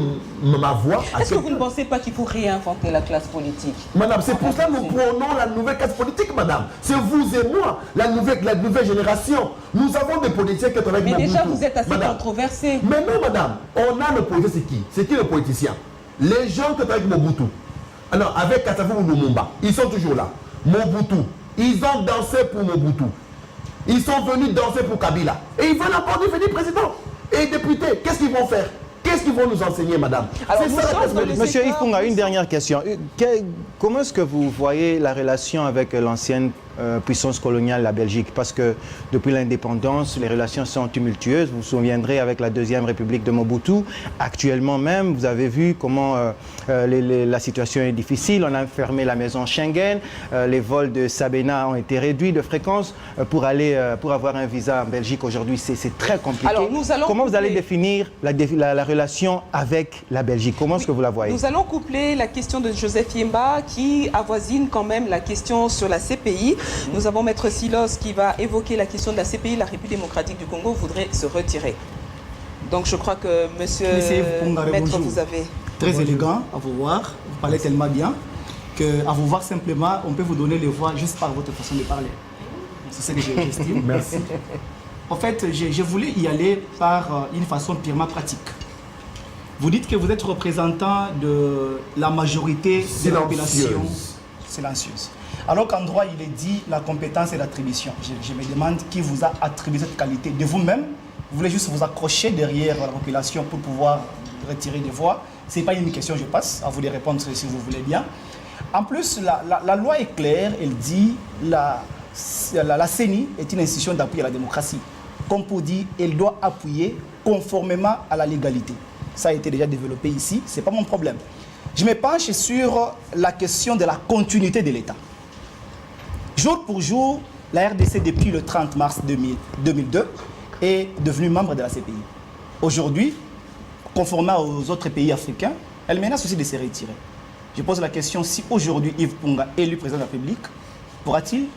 ma voix à Est-ce que vous ne pensez pas qu'il faut réinventer la classe politique? Madame, c'est pour ça que nous prenons la nouvelle classe politique, madame. C'est vous et moi, la nouvelle génération. Nous avons des politiciens qui sont avec Mobutu. Mais déjà, vous êtes assez controversé. Mais non, madame. On a le politicien, c'est qui? C'est qui le politicien? Les gens qui sont avec Mobutu. Alors, avec Kasavubu Lumumba, ils sont toujours là. Mobutu, ils ont dansé pour Mobutu. Ils sont venus danser pour Kabila. Et ils veulent encore devenir président. Et député, qu'est-ce qu'ils vont faire? Qu'est-ce qu'ils vont nous enseigner, madame? Monsieur Yves Punga, une dernière question. Comment est-ce que vous voyez la relation avec l'ancienne puissance coloniale, la Belgique? Parce que depuis l'indépendance, les relations sont tumultueuses. Vous vous souviendrez avec la Deuxième République de Mobutu. Actuellement même, vous avez vu comment la situation est difficile. On a fermé la maison Schengen. Les vols de Sabena ont été réduits de fréquence. Pour avoir un visa en Belgique aujourd'hui, c'est très compliqué. Alors, comment vous allez définir la relation avec la Belgique? Comment est-ce que vous la voyez? Nous allons coupler la question de Joseph Yemba qui avoisine quand même la question sur la CPI. Nous avons Maître Silos qui va évoquer la question de la CPI. La République démocratique du Congo voudrait se retirer. Donc je crois que Monsieur Maître, vous avez... Très élégant à vous voir. Vous parlez tellement bien qu'à vous voir simplement, on peut vous donner les voix juste par votre façon de parler. C'est ce que j'estime. Merci. En fait, je voulais y aller par une façon purement pratique. Vous dites que vous êtes représentant de la majorité de la population silencieuse. Alors qu'en droit, il est dit la compétence et l'attribution. Je me demande qui vous a attribué cette qualité de vous-même. Vous voulez juste vous accrocher derrière la population pour pouvoir retirer des voix. Ce n'est pas une question, je passe à vous de répondre si vous voulez bien. En plus, la loi est claire, elle dit la CENI est une institution d'appui à la démocratie. Comme pour dire, elle doit appuyer conformément à la légalité. Ça a été déjà développé ici, ce n'est pas mon problème. Je me penche sur la question de la continuité de l'État. Jour pour jour, la RDC, depuis le 30 mars 2002, est devenue membre de la CPI. Aujourd'hui, conformément aux autres pays africains, elle menace aussi de se retirer. Je pose la question, si aujourd'hui Yves Punga, élu président de la République, pourra-t-il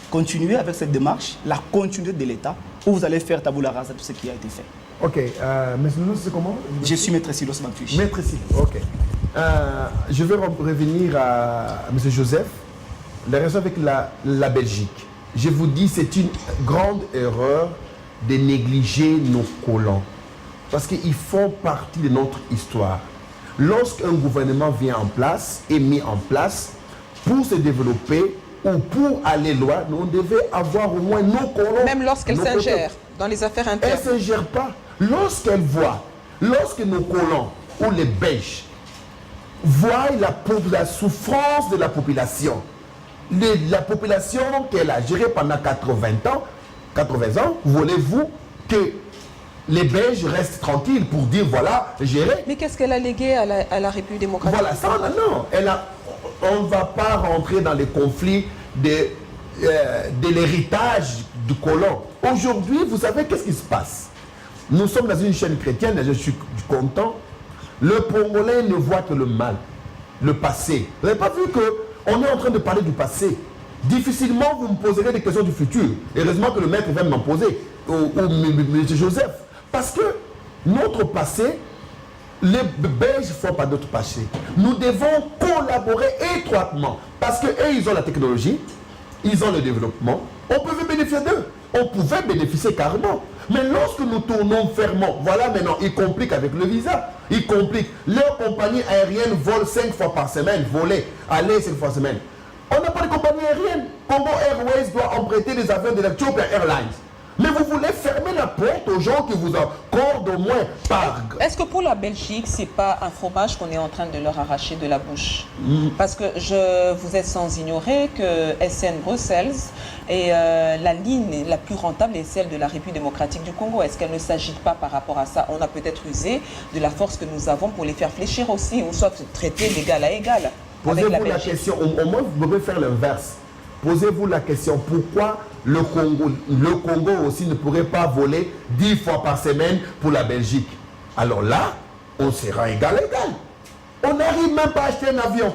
continuer avec cette démarche, la continuité de l'État, ou vous allez faire tabula rasa tout ce qui a été fait? Ok, Maître Silos, c'est comment? Je suis Maître Silos Matuichi. Maître Silos, ok. Je vais revenir à M. Joseph. La raison avec la Belgique. Je vous dis, c'est une grande erreur de négliger nos colons. Parce qu'ils font partie de notre histoire. Lorsqu'un gouvernement vient en place, est mis en place, pour se développer ou pour aller loin, on devait avoir au moins nos colons. Même lorsqu'elle s'ingère dans les affaires internes. Elle ne s'ingère pas. Lorsqu'elle voit, lorsque nos colons ou les Belges voient la souffrance de la population, la population qu'elle a gérée pendant 80 ans, voulez-vous que les Belges restent tranquilles pour dire voilà, gérer? Mais qu'est-ce qu'elle a légué à la République démocratique? Voilà, ça, non. On ne va pas rentrer dans les conflits de l'héritage du colon. Aujourd'hui, vous savez qu'est-ce qui se passe? Nous sommes dans une chaîne chrétienne et je suis content. Le Congolais ne voit que le mal, le passé. Vous n'avez pas vu qu'on est en train de parler du passé? Difficilement, vous me poserez des questions du futur. Heureusement que le maître va m'en poser, ou M. Joseph. Parce que notre passé, les Belges ne font pas d'autre passé. Nous devons collaborer étroitement. Parce qu'eux, ils ont la technologie, ils ont le développement. On pouvait bénéficier d'eux. On pouvait bénéficier carrément. Mais lorsque nous tournons fermement, voilà maintenant, ils compliquent avec le visa. Ils compliquent. Leurs compagnies aériennes volent 5 fois par semaine. Voler, aller 5 fois par semaine. On n'a pas de compagnie aérienne. Congo Airways doit emprunter des avions de l'Ethiopian Airlines. Mais vous voulez fermer la porte aux gens qui vous accordent au moins par... Est-ce que pour la Belgique, ce n'est pas un fromage qu'on est en train de leur arracher de la bouche? Parce que vous êtes sans ignorer que SN Bruxelles est la ligne la plus rentable est celle de la République démocratique du Congo. Est-ce qu'elle ne s'agite pas par rapport à ça? On a peut-être usé de la force que nous avons pour les faire fléchir aussi, ou soit traiter d'égal à égal. Posez-vous la question, au moins vous pouvez faire l'inverse. Posez-vous la question, pourquoi le Congo aussi ne pourrait pas voler 10 fois par semaine pour la Belgique? Alors là, on sera égal à égal. On n'arrive même pas à acheter un avion.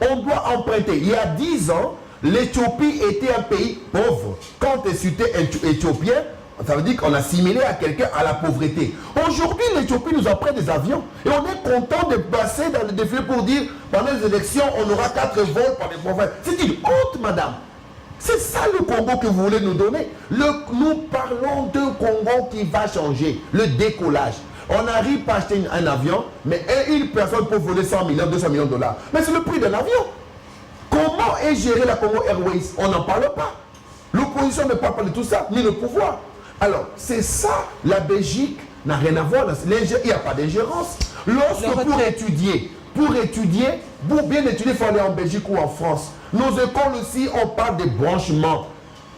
On doit emprunter. Il y a 10 ans, l'Éthiopie était un pays pauvre. Quand tu es éthiopien, ça veut dire qu'on a assimilé à quelqu'un à la pauvreté. Aujourd'hui, l'Éthiopie nous emprunte des avions. Et on est content de passer dans le défilé pour dire, pendant les élections, on aura 4 vols par les provinces. C'est une honte, madame. C'est ça le Congo que vous voulez nous donner. Nous parlons d'un Congo qui va changer. Le décollage. On n'arrive pas à acheter un avion, mais une personne peut voler 100 millions, 200 millions de dollars. Mais c'est le prix d'un avion. Comment est gérée la Congo Airways? On n'en parle pas. L'opposition ne parle pas de tout ça, ni le pouvoir. Alors, c'est ça, la Belgique n'a rien à voir. Il n'y a pas d'ingérence. Lorsque pour étudier, pour bien étudier, il faut aller en Belgique ou en France. Nos écoles aussi, on parle de branchement,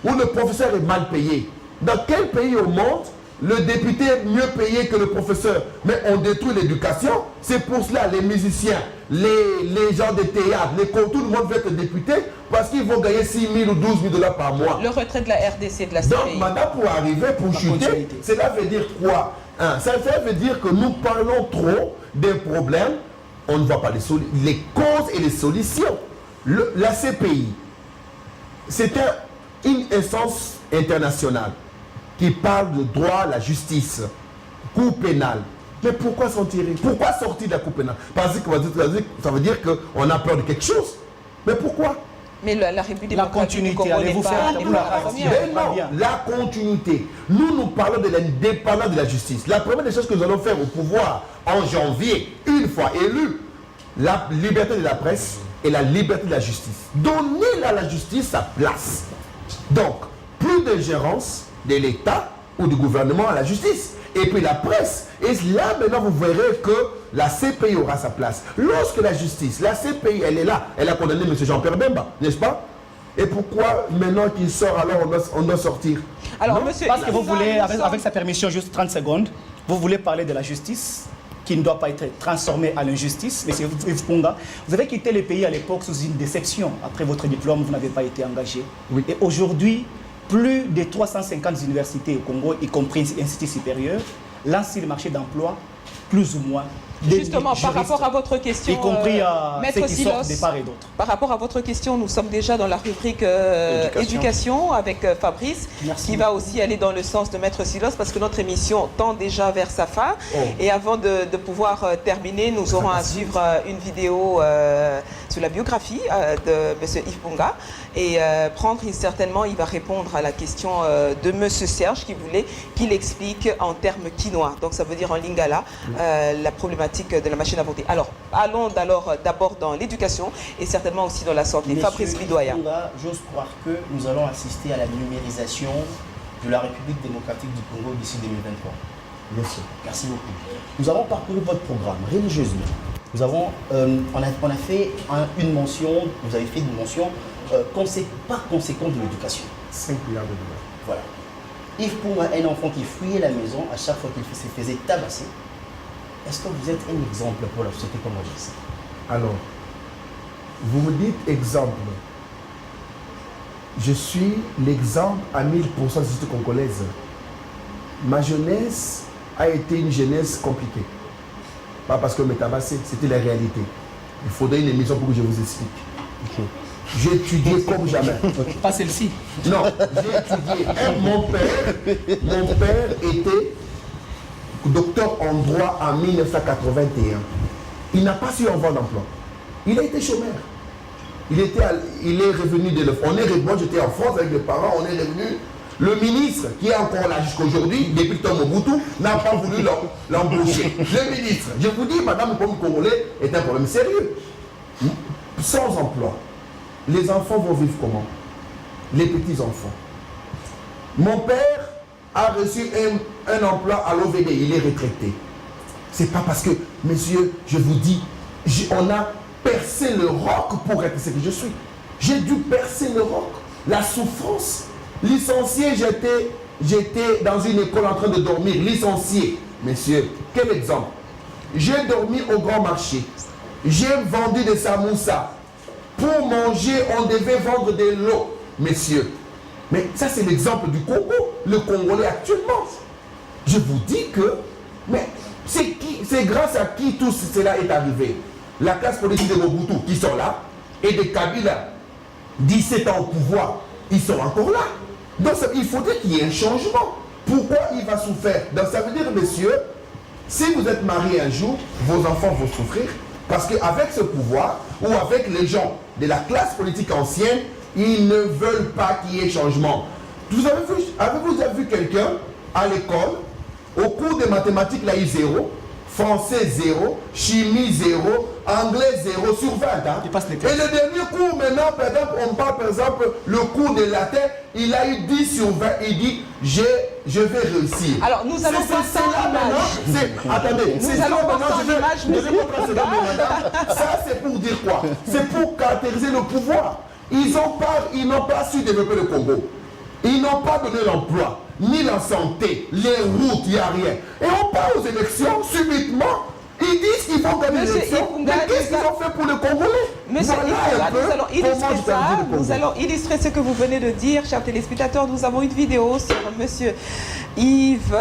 où le professeur est mal payé. Dans quel pays au monde, le député est mieux payé que le professeur? Mais on détruit l'éducation. C'est pour cela, les musiciens, les gens de théâtre, tout le monde veut être député parce qu'ils vont gagner 6 000 ou 12 000 dollars par mois. Le retrait de la RDC, de la CPI. Donc, madame, pour arriver, pour chuter, cela veut dire quoi? Ça veut dire que nous parlons trop des problèmes, on ne voit pas les causes et les solutions. La CPI, c'est une instance internationale qui parle de droit, la justice, cour pénale. Mais pourquoi s'en tirer? Pourquoi sortir de la cour pénale? Parce que ça veut dire qu'on a peur de quelque chose. Mais pourquoi? Mais la République démocratique du Congo n'est pas la continuité. Nous parlons de l'indépendance de la justice. La première des choses que nous allons faire au pouvoir en janvier, une fois élu, la liberté de la presse et la liberté de la justice. Donnez à la justice sa place. Donc, plus d'ingérence de l'État ou du gouvernement à la justice. Et puis la presse. Et là, maintenant, vous verrez que la CPI aura sa place. Lorsque la justice, la CPI, elle est là, elle a condamné M. Jean-Pierre Bemba, n'est-ce pas? Et pourquoi maintenant qu'il sort, alors on doit sortir? Alors, Non, monsieur, Parce que vous voulez, nous sommes- avec sa permission, juste 30 secondes, vous voulez parler de la justice qui ne doit pas être transformée à l'injustice. Monsieur Yves Punga, vous avez quitté le pays à l'époque sous une déception. Après votre diplôme, vous n'avez pas été engagé. Oui. Et aujourd'hui, plus de 350 universités au Congo, y compris instituts supérieurs, lancent le marché d'emploi plus ou moins. des Justement, par juristes, rapport à votre question, y compris à Maître ceux qui sortent Silos, de part et d'autre. par rapport à votre question, nous sommes déjà dans la rubrique éducation avec Fabrice, Merci. qui va aussi aller dans le sens de Maître Silos, parce que notre émission tend déjà vers sa fin. Oh. Et avant de pouvoir terminer, nous aurons à suivre une vidéo sur la biographie de M. Yves Punga. Et certainement, il va répondre à la question de M. Serge, qui voulait qu'il explique en termes quinois. Donc ça veut dire en lingala, la problématique de la machine à voter. Alors, allons d'abord dans l'éducation et certainement aussi dans la santé. Monsieur Fabrice Bidoya. Punga, j'ose croire que nous allons assister à la numérisation de la République démocratique du Congo d'ici 2023. Bien sûr. Merci beaucoup. Nous avons parcouru votre programme religieusement. Nous avons, on a fait une mention, vous avez fait une mention par conséquent de l'éducation. 5 milliards de dollars. Voilà. Yves Punga, un enfant qui fuyait la maison à chaque fois qu'il se faisait tabasser. Est-ce que vous êtes un exemple pour la société congolaise? Alors, vous me dites exemple. Je suis l'exemple à 1000% de la société congolaise. Ma jeunesse a été une jeunesse compliquée. Pas parce que me tabasser, c'était la réalité. Il faudrait une émission pour que je vous explique. J'ai étudié comme jamais. Pas celle-ci. Non, j'ai étudié. Mon père était docteur en droit en 1981. Il n'a pas su avoir d'emploi. Il a été chômeur. Il est revenu de moi j'étais en France avec mes parents, on est revenu. Le ministre qui est encore là jusqu'aujourd'hui, depuis le temps Mobutu, n'a pas voulu l'embaucher. Le ministre, je vous dis, madame, le problème congolais est un problème sérieux. Sans emploi, les enfants vont vivre comment? Les petits-enfants. Mon père a reçu un emploi à l'OVD, il est retraité. C'est pas parce que, messieurs, je vous dis, on a percé le roc pour être ce que je suis. J'ai dû percer le roc. La souffrance. Licencié, j'étais dans une école en train de dormir. Licencié. Messieurs, quel exemple? J'ai dormi au grand marché. J'ai vendu des samoussas. Pour manger, on devait vendre des lots. Messieurs, mais ça c'est l'exemple du Congo, le Congolais actuellement. Je vous dis que, mais c'est grâce à qui tout cela est arrivé? La classe politique de Mobutu qui sont là, et de Kabila, 17 ans au pouvoir, ils sont encore là. Donc il faudrait qu'il y ait un changement. Pourquoi il va souffrir? Donc ça veut dire, messieurs, si vous êtes mariés un jour, vos enfants vont souffrir, parce qu'avec ce pouvoir, ou avec les gens de la classe politique ancienne, ils ne veulent pas qu'il y ait changement. Avez-vous déjà vu quelqu'un à l'école, au cours de mathématiques, il a eu 0, français 0, chimie 0, anglais 0 sur 20. Hein? Et le dernier cours maintenant, par exemple, on parle par exemple, le cours de latin, il a eu 10 sur 20, il dit, je vais réussir. Alors nous allons passer à l'image. Attendez, nous allons passer à l'image. Ça c'est pour dire quoi? C'est pour caractériser le pouvoir. Ils n'ont pas su développer le Congo. Ils n'ont pas donné l'emploi, ni la santé, les routes, il n'y a rien. Et on part aux élections, subitement, ils disent qu'ils vont gagner les élections. Mais qu'est-ce qu'ils ont fait pour le Congolais? Monsieur Ipunga, nous allons illustrer ça, nous allons illustrer ce que vous venez de dire, chers téléspectateurs. Nous avons une vidéo sur monsieur Yves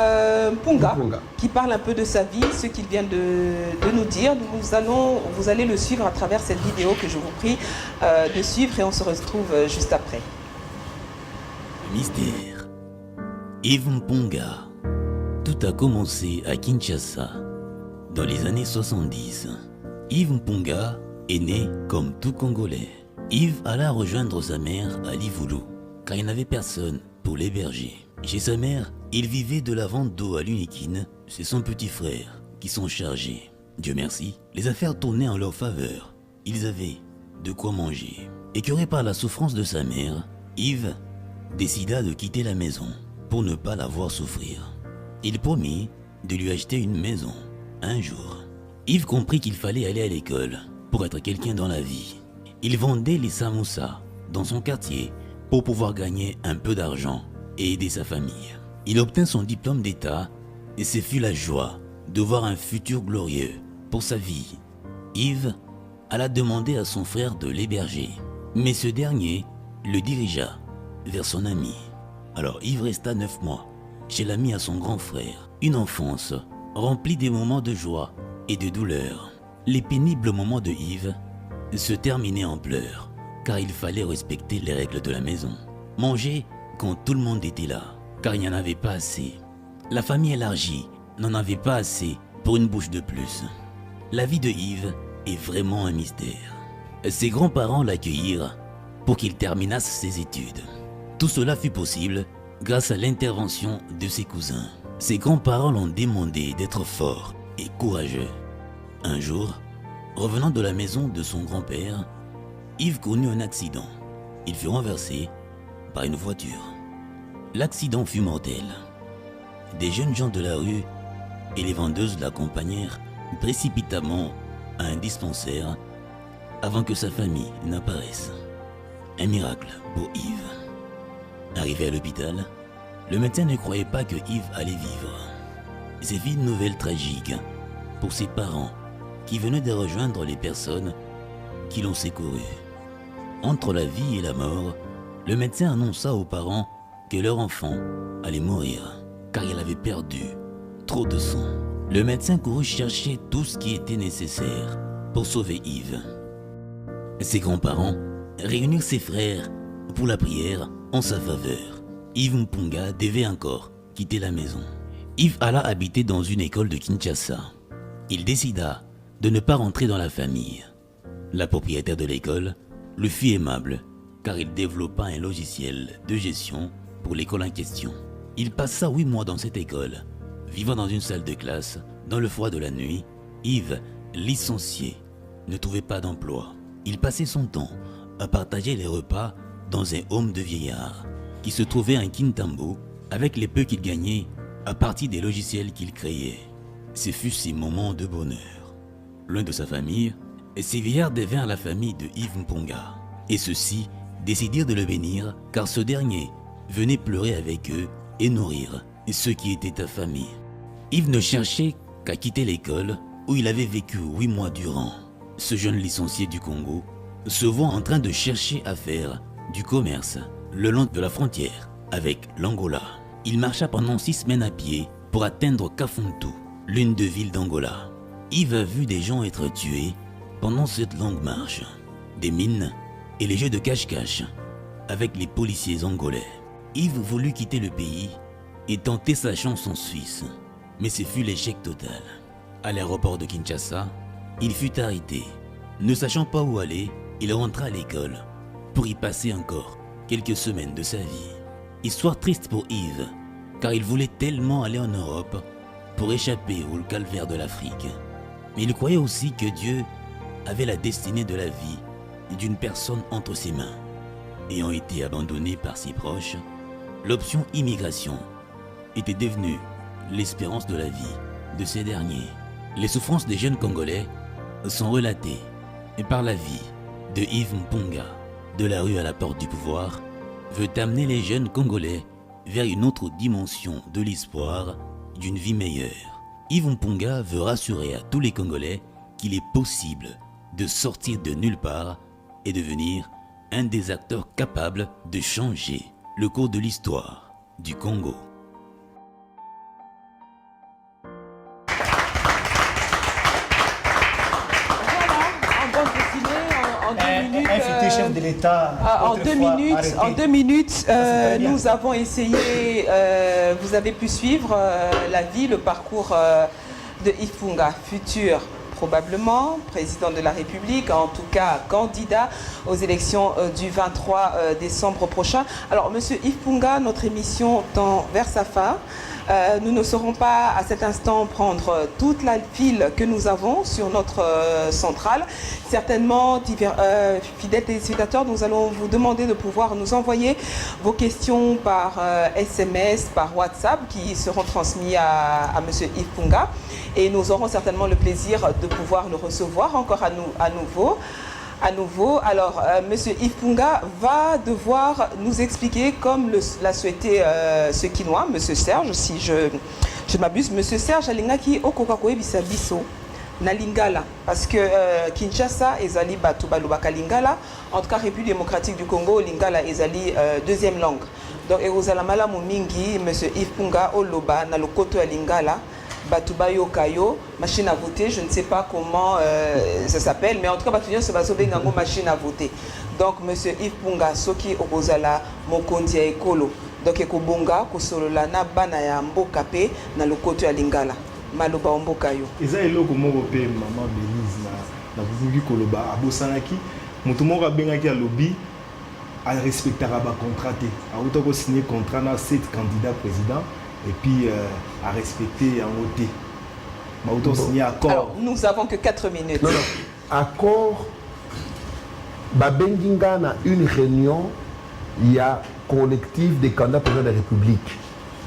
Punga qui parle un peu de sa vie, ce qu'il vient de nous dire. Vous allez le suivre à travers cette vidéo que je vous prie de suivre et on se retrouve juste après. Mystère. Yves Punga. Tout a commencé à Kinshasa dans les années 70. Yves Punga est né comme tout Congolais. Yves alla rejoindre sa mère à Livoulou car il n'avait personne pour l'héberger. Chez sa mère, il vivait de la vente d'eau à l'Unikine. C'est son petit frère qui s'en chargeait. Dieu merci, les affaires tournaient en leur faveur. Ils avaient de quoi manger. Écœuré par la souffrance de sa mère, Yves décida de quitter la maison pour ne pas la voir souffrir. Il promit de lui acheter une maison. Un jour, Yves comprit qu'il fallait aller à l'école pour être quelqu'un dans la vie. Il vendait les samoussas dans son quartier pour pouvoir gagner un peu d'argent et aider sa famille. Il obtint son diplôme d'État et ce fut la joie de voir un futur glorieux pour sa vie. Yves alla demander à son frère de l'héberger, mais ce dernier le dirigea vers son ami. Alors Yves resta 9 mois chez l'ami à son grand frère, une enfance remplie des moments de joie et de douleur. Les pénibles moments de Yves se terminaient en pleurs, car il fallait respecter les règles de la maison. Manger quand tout le monde était là, car il n'y en avait pas assez. La famille élargie n'en avait pas assez pour une bouche de plus. La vie de Yves est vraiment un mystère. Ses grands-parents l'accueillirent pour qu'il terminasse ses études. Tout cela fut possible grâce à l'intervention de ses cousins. Ses grands-parents l'ont demandé d'être fort et courageux. Un jour, revenant de la maison de son grand-père, Yves connut un accident. Il fut renversé par une voiture. L'accident fut mortel. Des jeunes gens de la rue et les vendeuses l'accompagnèrent précipitamment à un dispensaire avant que sa famille n'apparaisse. Un miracle pour Yves. Arrivé à l'hôpital, le médecin ne croyait pas que Yves allait vivre. C'est une nouvelle tragique pour ses parents qui venaient de rejoindre les personnes qui l'ont secouru. Entre la vie et la mort, le médecin annonça aux parents que leur enfant allait mourir car il avait perdu trop de sang. Le médecin courut chercher tout ce qui était nécessaire pour sauver Yves. Ses grands-parents réunirent ses frères pour la prière en sa faveur. Yves Mpunga devait encore quitter la maison. Yves alla habiter dans une école de Kinshasa. Il décida de ne pas rentrer dans la famille. La propriétaire de l'école le fit aimable car il développa un logiciel de gestion pour l'école en question. Il passa 8 mois dans cette école, vivant dans une salle de classe. Dans le froid de la nuit, Yves, licencié, ne trouvait pas d'emploi. Il passait son temps à partager les repas dans un home de vieillards qui se trouvait à Kintambo avec les peu qu'il gagnait à partir des logiciels qu'il créait. Ce fut ses moments de bonheur. Loin de sa famille, ces vieillards devinrent la famille de Yves Mpunga. Et ceux-ci décidirent de le bénir car ce dernier venait pleurer avec eux et nourrir ceux qui étaient affamés. Yves ne cherchait qu'à quitter l'école où il avait vécu 8 mois durant. Ce jeune licencié du Congo se voit en train de chercher à faire du commerce le long de la frontière avec l'Angola. Il marcha pendant 6 semaines à pied pour atteindre Kafuntu, l'une des villes d'Angola. Yves a vu des gens être tués pendant cette longue marche, des mines et les jeux de cache-cache avec les policiers angolais. Yves voulut quitter le pays et tenter sa chance en Suisse, mais ce fut l'échec total. À l'aéroport de Kinshasa, il fut arrêté. Ne sachant pas où aller, il rentra à l'école pour y passer encore quelques semaines de sa vie. Histoire triste pour Yves, car il voulait tellement aller en Europe pour échapper au calvaire de l'Afrique. Mais il croyait aussi que Dieu avait la destinée de la vie d'une personne entre ses mains. Ayant été abandonné par ses proches, l'option immigration était devenue l'espérance de la vie de ces derniers. Les souffrances des jeunes Congolais sont relatées par la vie de Yves Mpunga. De la rue à la porte du pouvoir, veut amener les jeunes Congolais vers une autre dimension de l'espoir d'une vie meilleure. Yves Mpunga veut rassurer à tous les Congolais qu'il est possible de sortir de nulle part et devenir un des acteurs capables de changer le cours de l'histoire du Congo. Chef de l'État. En deux minutes, nous avons essayé, vous avez pu suivre la vie, le parcours de Yves Mpunga, futur probablement président de la République, en tout cas candidat aux élections du 23 décembre prochain. Alors, monsieur Yves Mpunga, notre émission tend vers sa fin. Nous ne saurons pas à cet instant prendre toute la file que nous avons sur notre centrale. Certainement, fidèles téléspectateurs, nous allons vous demander de pouvoir nous envoyer vos questions par SMS, par WhatsApp, qui seront transmis à M. Yves Mpunga. Et nous aurons certainement le plaisir de pouvoir le recevoir encore à nouveau. à nouveau. Alors, Monsieur Yves Punga va devoir nous expliquer, comme l'a souhaité ce Quinois, Monsieur Serge, si je m'abuse. Monsieur Serge alingaki okokakoe bisabiso na lingala, parce que Kinshasa ezali batu balobaka lingala, en tout cas République démocratique du Congo, lingala ezali deuxième langue. Donc erozala malamu mingi Monsieur Yves Punga oloba na lokoto ya lingala. Batuba Yokayo, machine à voter, je ne sais pas comment ça s'appelle, mais en tout cas, Batuba se base sur machine à voter. Donc, monsieur Yves Punga, Soki Obozala, Mokondia Ekolo, donc Ekobonga, Kosolola, na Banaya, Mbokape, na Lokoto ya Lingala, Maloba Mbokayo. Eza eloko moko pe maman Denise na bubuki koloba abosanaki, mutu moko abengaki ya lobby a respectera ba contrat te. A utako signer contrat na 7 candidats présidents. Et puis à respecter en côté. Alors, nous avons que 4 minutes. Non, non. Accord, Babengingana na une réunion, il y a collectif des candidats présidents de la République.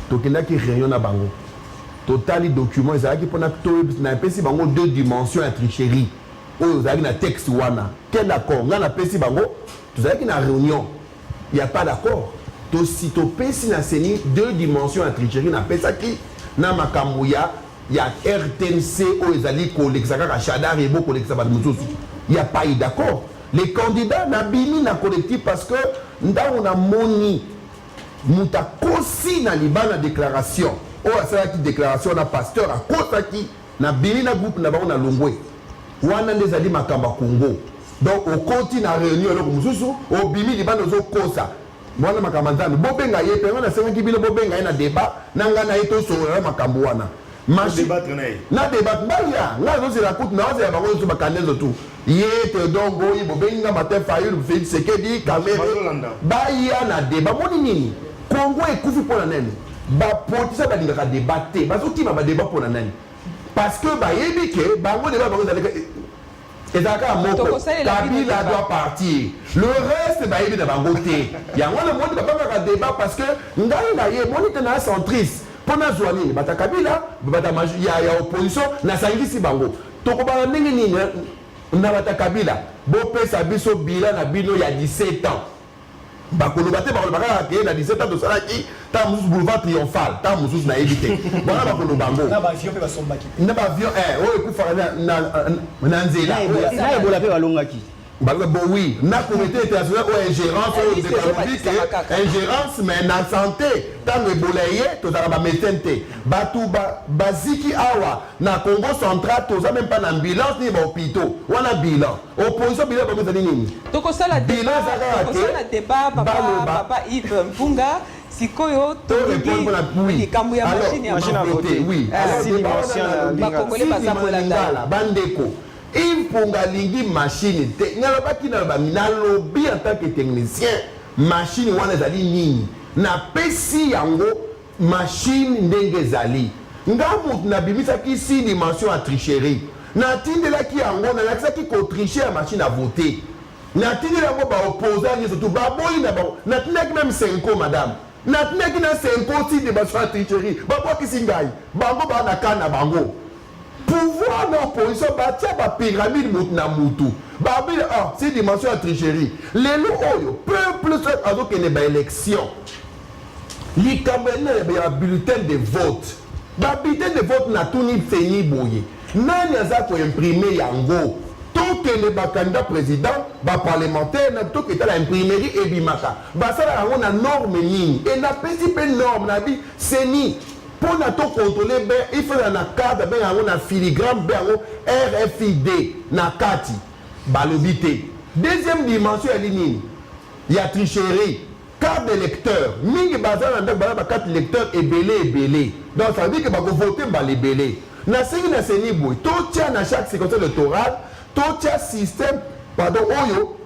Donc il y a une réunion à Bango. Total les documents, il y a bango 2 dimensions à tricherie. Il y a un texte wana. Quel accord? Il y a une réunion. Il n'y a pas d'accord. Si tu pèses 2 dimensions à tricherie, na pesa ki na makambuya ya RTNC ou ezali kolexaka Chadar et beau kolexaka ba mususu. Il y a pas eu d'accord. Les candidats na bini na collectif parce que nda on a moni muta kosi na libana déclaration. O asala ki déclaration na pasteur a kosaki na bini na groupe na ba on a longwe. Wana ndezali makamba Congo. Donc au continue na réunion le mususu au bimi libana zo kosa. Moi, je suis bobenga ye pe ngana senga kibile bobenga na débat nanga na eto so makambo wana débattre na débat baya nga zo la coute na zo ya bango zo bakandezo tout ye te donc boyi bobenga matin Fayulu Félix Sekedi Kamere baya na débat moni nini Congo ekufi pona nani ba potisa ba lingaka débatté bazo tima ba débat pona nani parce que ba yebi ke bango débat bango zaleka et d'accord, Kabila doit partir. Le reste, il y a un monde qui a débat parce que il y a un centriste. Pour nous, il y a Kabila, il y a opposition, il y a Sangisi Bango. Donc, il y a Kabila. Bopé Sabiso Bila, il y a 17 ans. Bakolo bate bakolo bakala na 17 ans de salaki ta musu boulevard triomphal ta musu na éviter voilà bakolo bango na ba avion pe basombaki na ba avion o ekufa na nzela na ebola pe balongaki Bon oui, na comité international ou ingérence ou économique, ingérence mais na santé, tant que bolaye, tout ça va médecin Batu baziki awa na Congo central, tout ça même pas na ambulance ni ba hôpitaux, ou na bilan. Opposition bilan ba mettre nini? Donc ça la débat papa Yves Punga sikoyo to likambo ya machine à voter. Oui. Alors Congolais bazabola ndala bandeko. Il faut que machine nalobi en tant que technicien machine wana ezali nini na pesi yango machine ndenge ezali ngamu na bimisaki 6 dimensions à tricherie na tindelaki yango na lakisaki ko tricher la machine à voter na tindela yango ba opposant surtout ba boyi na tindelaki même 5 madame na tindelaki na 5 6 dimensions à tricherie ba boki singai bango ba na kana bango pouvoir dans l'opposition, bâtir la pyramide na mutu. Babile, c'est dimension de tricherie. Les lois, peuple, alors qu'il y a une élection. Les Camerounais, il y a un bulletin de vote. Le bulletin de vote n'a tout ni fait ni bouillé. Nan yaza pour imprimer yango. Tout que le candidat président, le parlementaire, tout que la imprimerie et bimaka. Ça a une norme ligne. Et la principale norme, c'est ni. Pour contrôler, il faut la carte, un filigrane, RFID, na kati, balobité. Deuxième dimension, il y a tricherie. Carte de lecteur. Mingi bazar na carte de lecteur est belé. Donc ça veut dire que vous votez les belé. Na sengi na seni boy. Tout tient à chaque séquence électorale, tout tient système, pardon, oyo.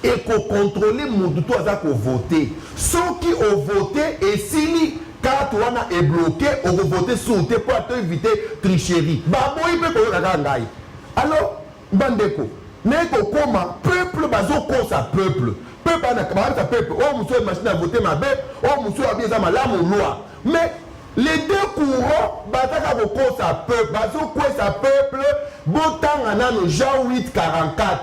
Et qu'on contrôle mon tout à voter. Ceux qui ont voté et si carte est bloqué, on va voter sur pour éviter tricherie. Alors, bandeko, neko koma peuple bazo kosa peuple. Peuple na kabata peuple. Oh monsieur machine à voter ma bête, oh monsieur a bien ça malamu loi. Mais les deux courants bataka ko peuple, bazo kosa peuple, botanga nano Jean 8 44.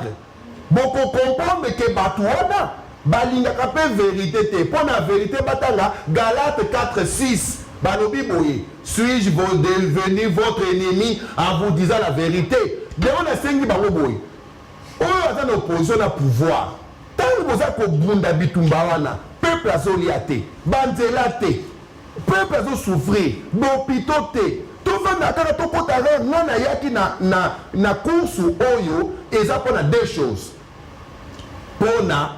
Beaucoup comprendre que Batouana, balingaka pe vérité te. Pour la vérité, batanga, Galate 4-6. Balobi boye, suis-je devenu votre ennemi en vous disant la vérité? Mais on a 5 bango boye. On a une opposition à pouvoir. Tant que vous avez bunda bitumbawana, peuple a soliate, banzelate, peuple a souffrir, l'hôpital. Tout le monde a na course oyo et ça pour deux choses. Pour na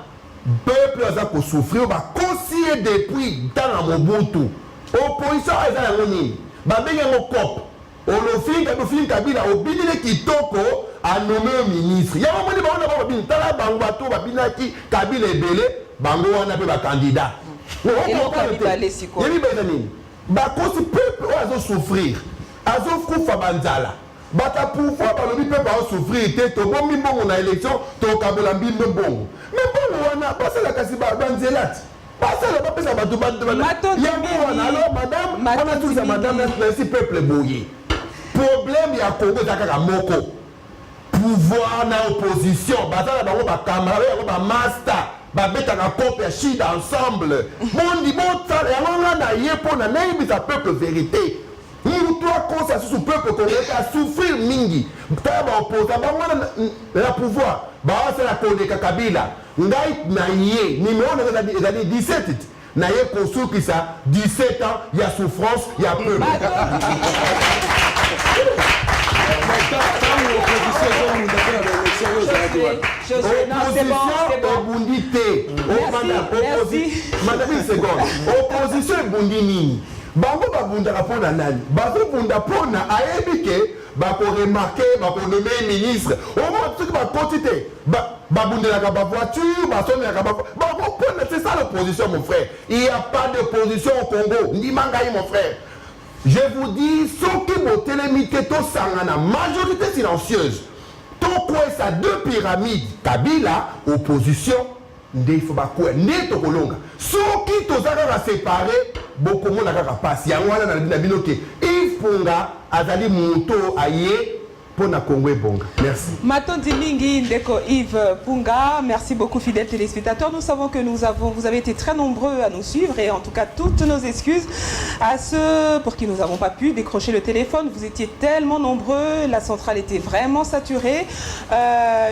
peuple a souffrir, va conseiller depuis dans Mobutu. Opposition a été nini. Ba benga mo cop. Olofin Kabila obinile kitoko a nommé ministre. Ya mo ni ba on ba bin tala bango bato ba binaki Kabila ebele bango wana pe ba candidat. Et le Kabila les siko. Yemi ba nini. Ba kosi peuple a souffrir. Azo kufa banzala. Bata pouvoir par le peuple a souffrir te to bombi bongo na élection to kabola mbimbe bongo. Mais bongo wana passer la kasiba banzelat. Passer la papesa bato alors madame on a tous madame merci peuple boye. Problème ya Congo zakaka moko. Pouvoir na opposition bazala bango ba camarade ba master ba betaka copie ya shida ensemble. Bondi botala ya nganga na yepo na nayibisa peuple vérité. Nous trois conscience sous peuple congolais à souffrir mingi. Taba opposa bango na pouvoir. Ba c'est la Konde Kabila. Ngai na yé numéro na 17 na yé construit qui ça 17 ans il y a souffrance il y a peuple. Opposition ebundi nini? Bango babundaka mpona nani? Bazobunda mpona ayebi ke bakoremarke bakonome ministre omo soki bakoti te babundelaka bavoiture basomelaka bakopona. C'est ça l'opposition mon frère. Il n'y a pas d'opposition au Congo. Ndima ngai mon frère. Je vous dis, soki botelemi te tosangana majorité silencieuse tokwesa deux pyramides Kabila opposition nde il faut bakwe nde tokolonga soki tozaka séparé bokomona kaka pasi yango wana na bino ke Yves Punga azali moto aye pour na Congo bonga. Merci. Matondi Mingi Ndeko Yves Punga, merci beaucoup fidèles téléspectateurs. Nous savons que vous avez été très nombreux à nous suivre et en tout cas toutes nos excuses à ceux pour qui nous n'avons pas pu décrocher le téléphone. Vous étiez tellement nombreux, la centrale était vraiment saturée.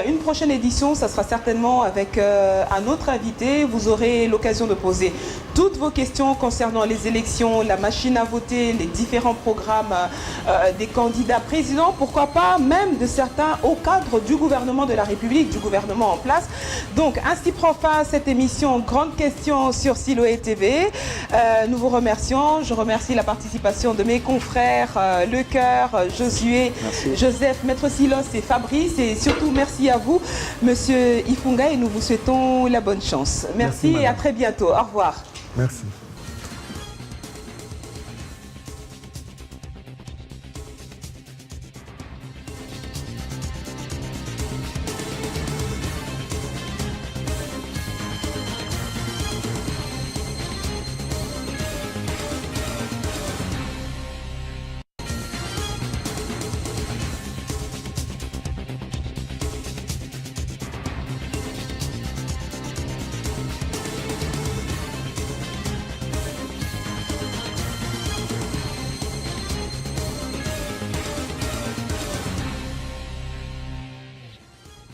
Une prochaine édition, ça sera certainement avec un autre invité. Vous aurez l'occasion de poser toutes vos questions concernant les élections, la machine à voter, les différents programmes des candidats présidents, pourquoi pas même de certains au cadre du gouvernement de la République, du gouvernement en place. Donc, ainsi prend fin cette émission Grande Question sur Siloé TV. Nous vous remercions. Je remercie la participation de mes confrères Le Cœur, Josué, merci. Joseph, Maître Silos et Fabrice. Et surtout, merci à vous, Monsieur Yves Punga, et nous vous souhaitons la bonne chance. Merci et à très bientôt. Au revoir. Merci.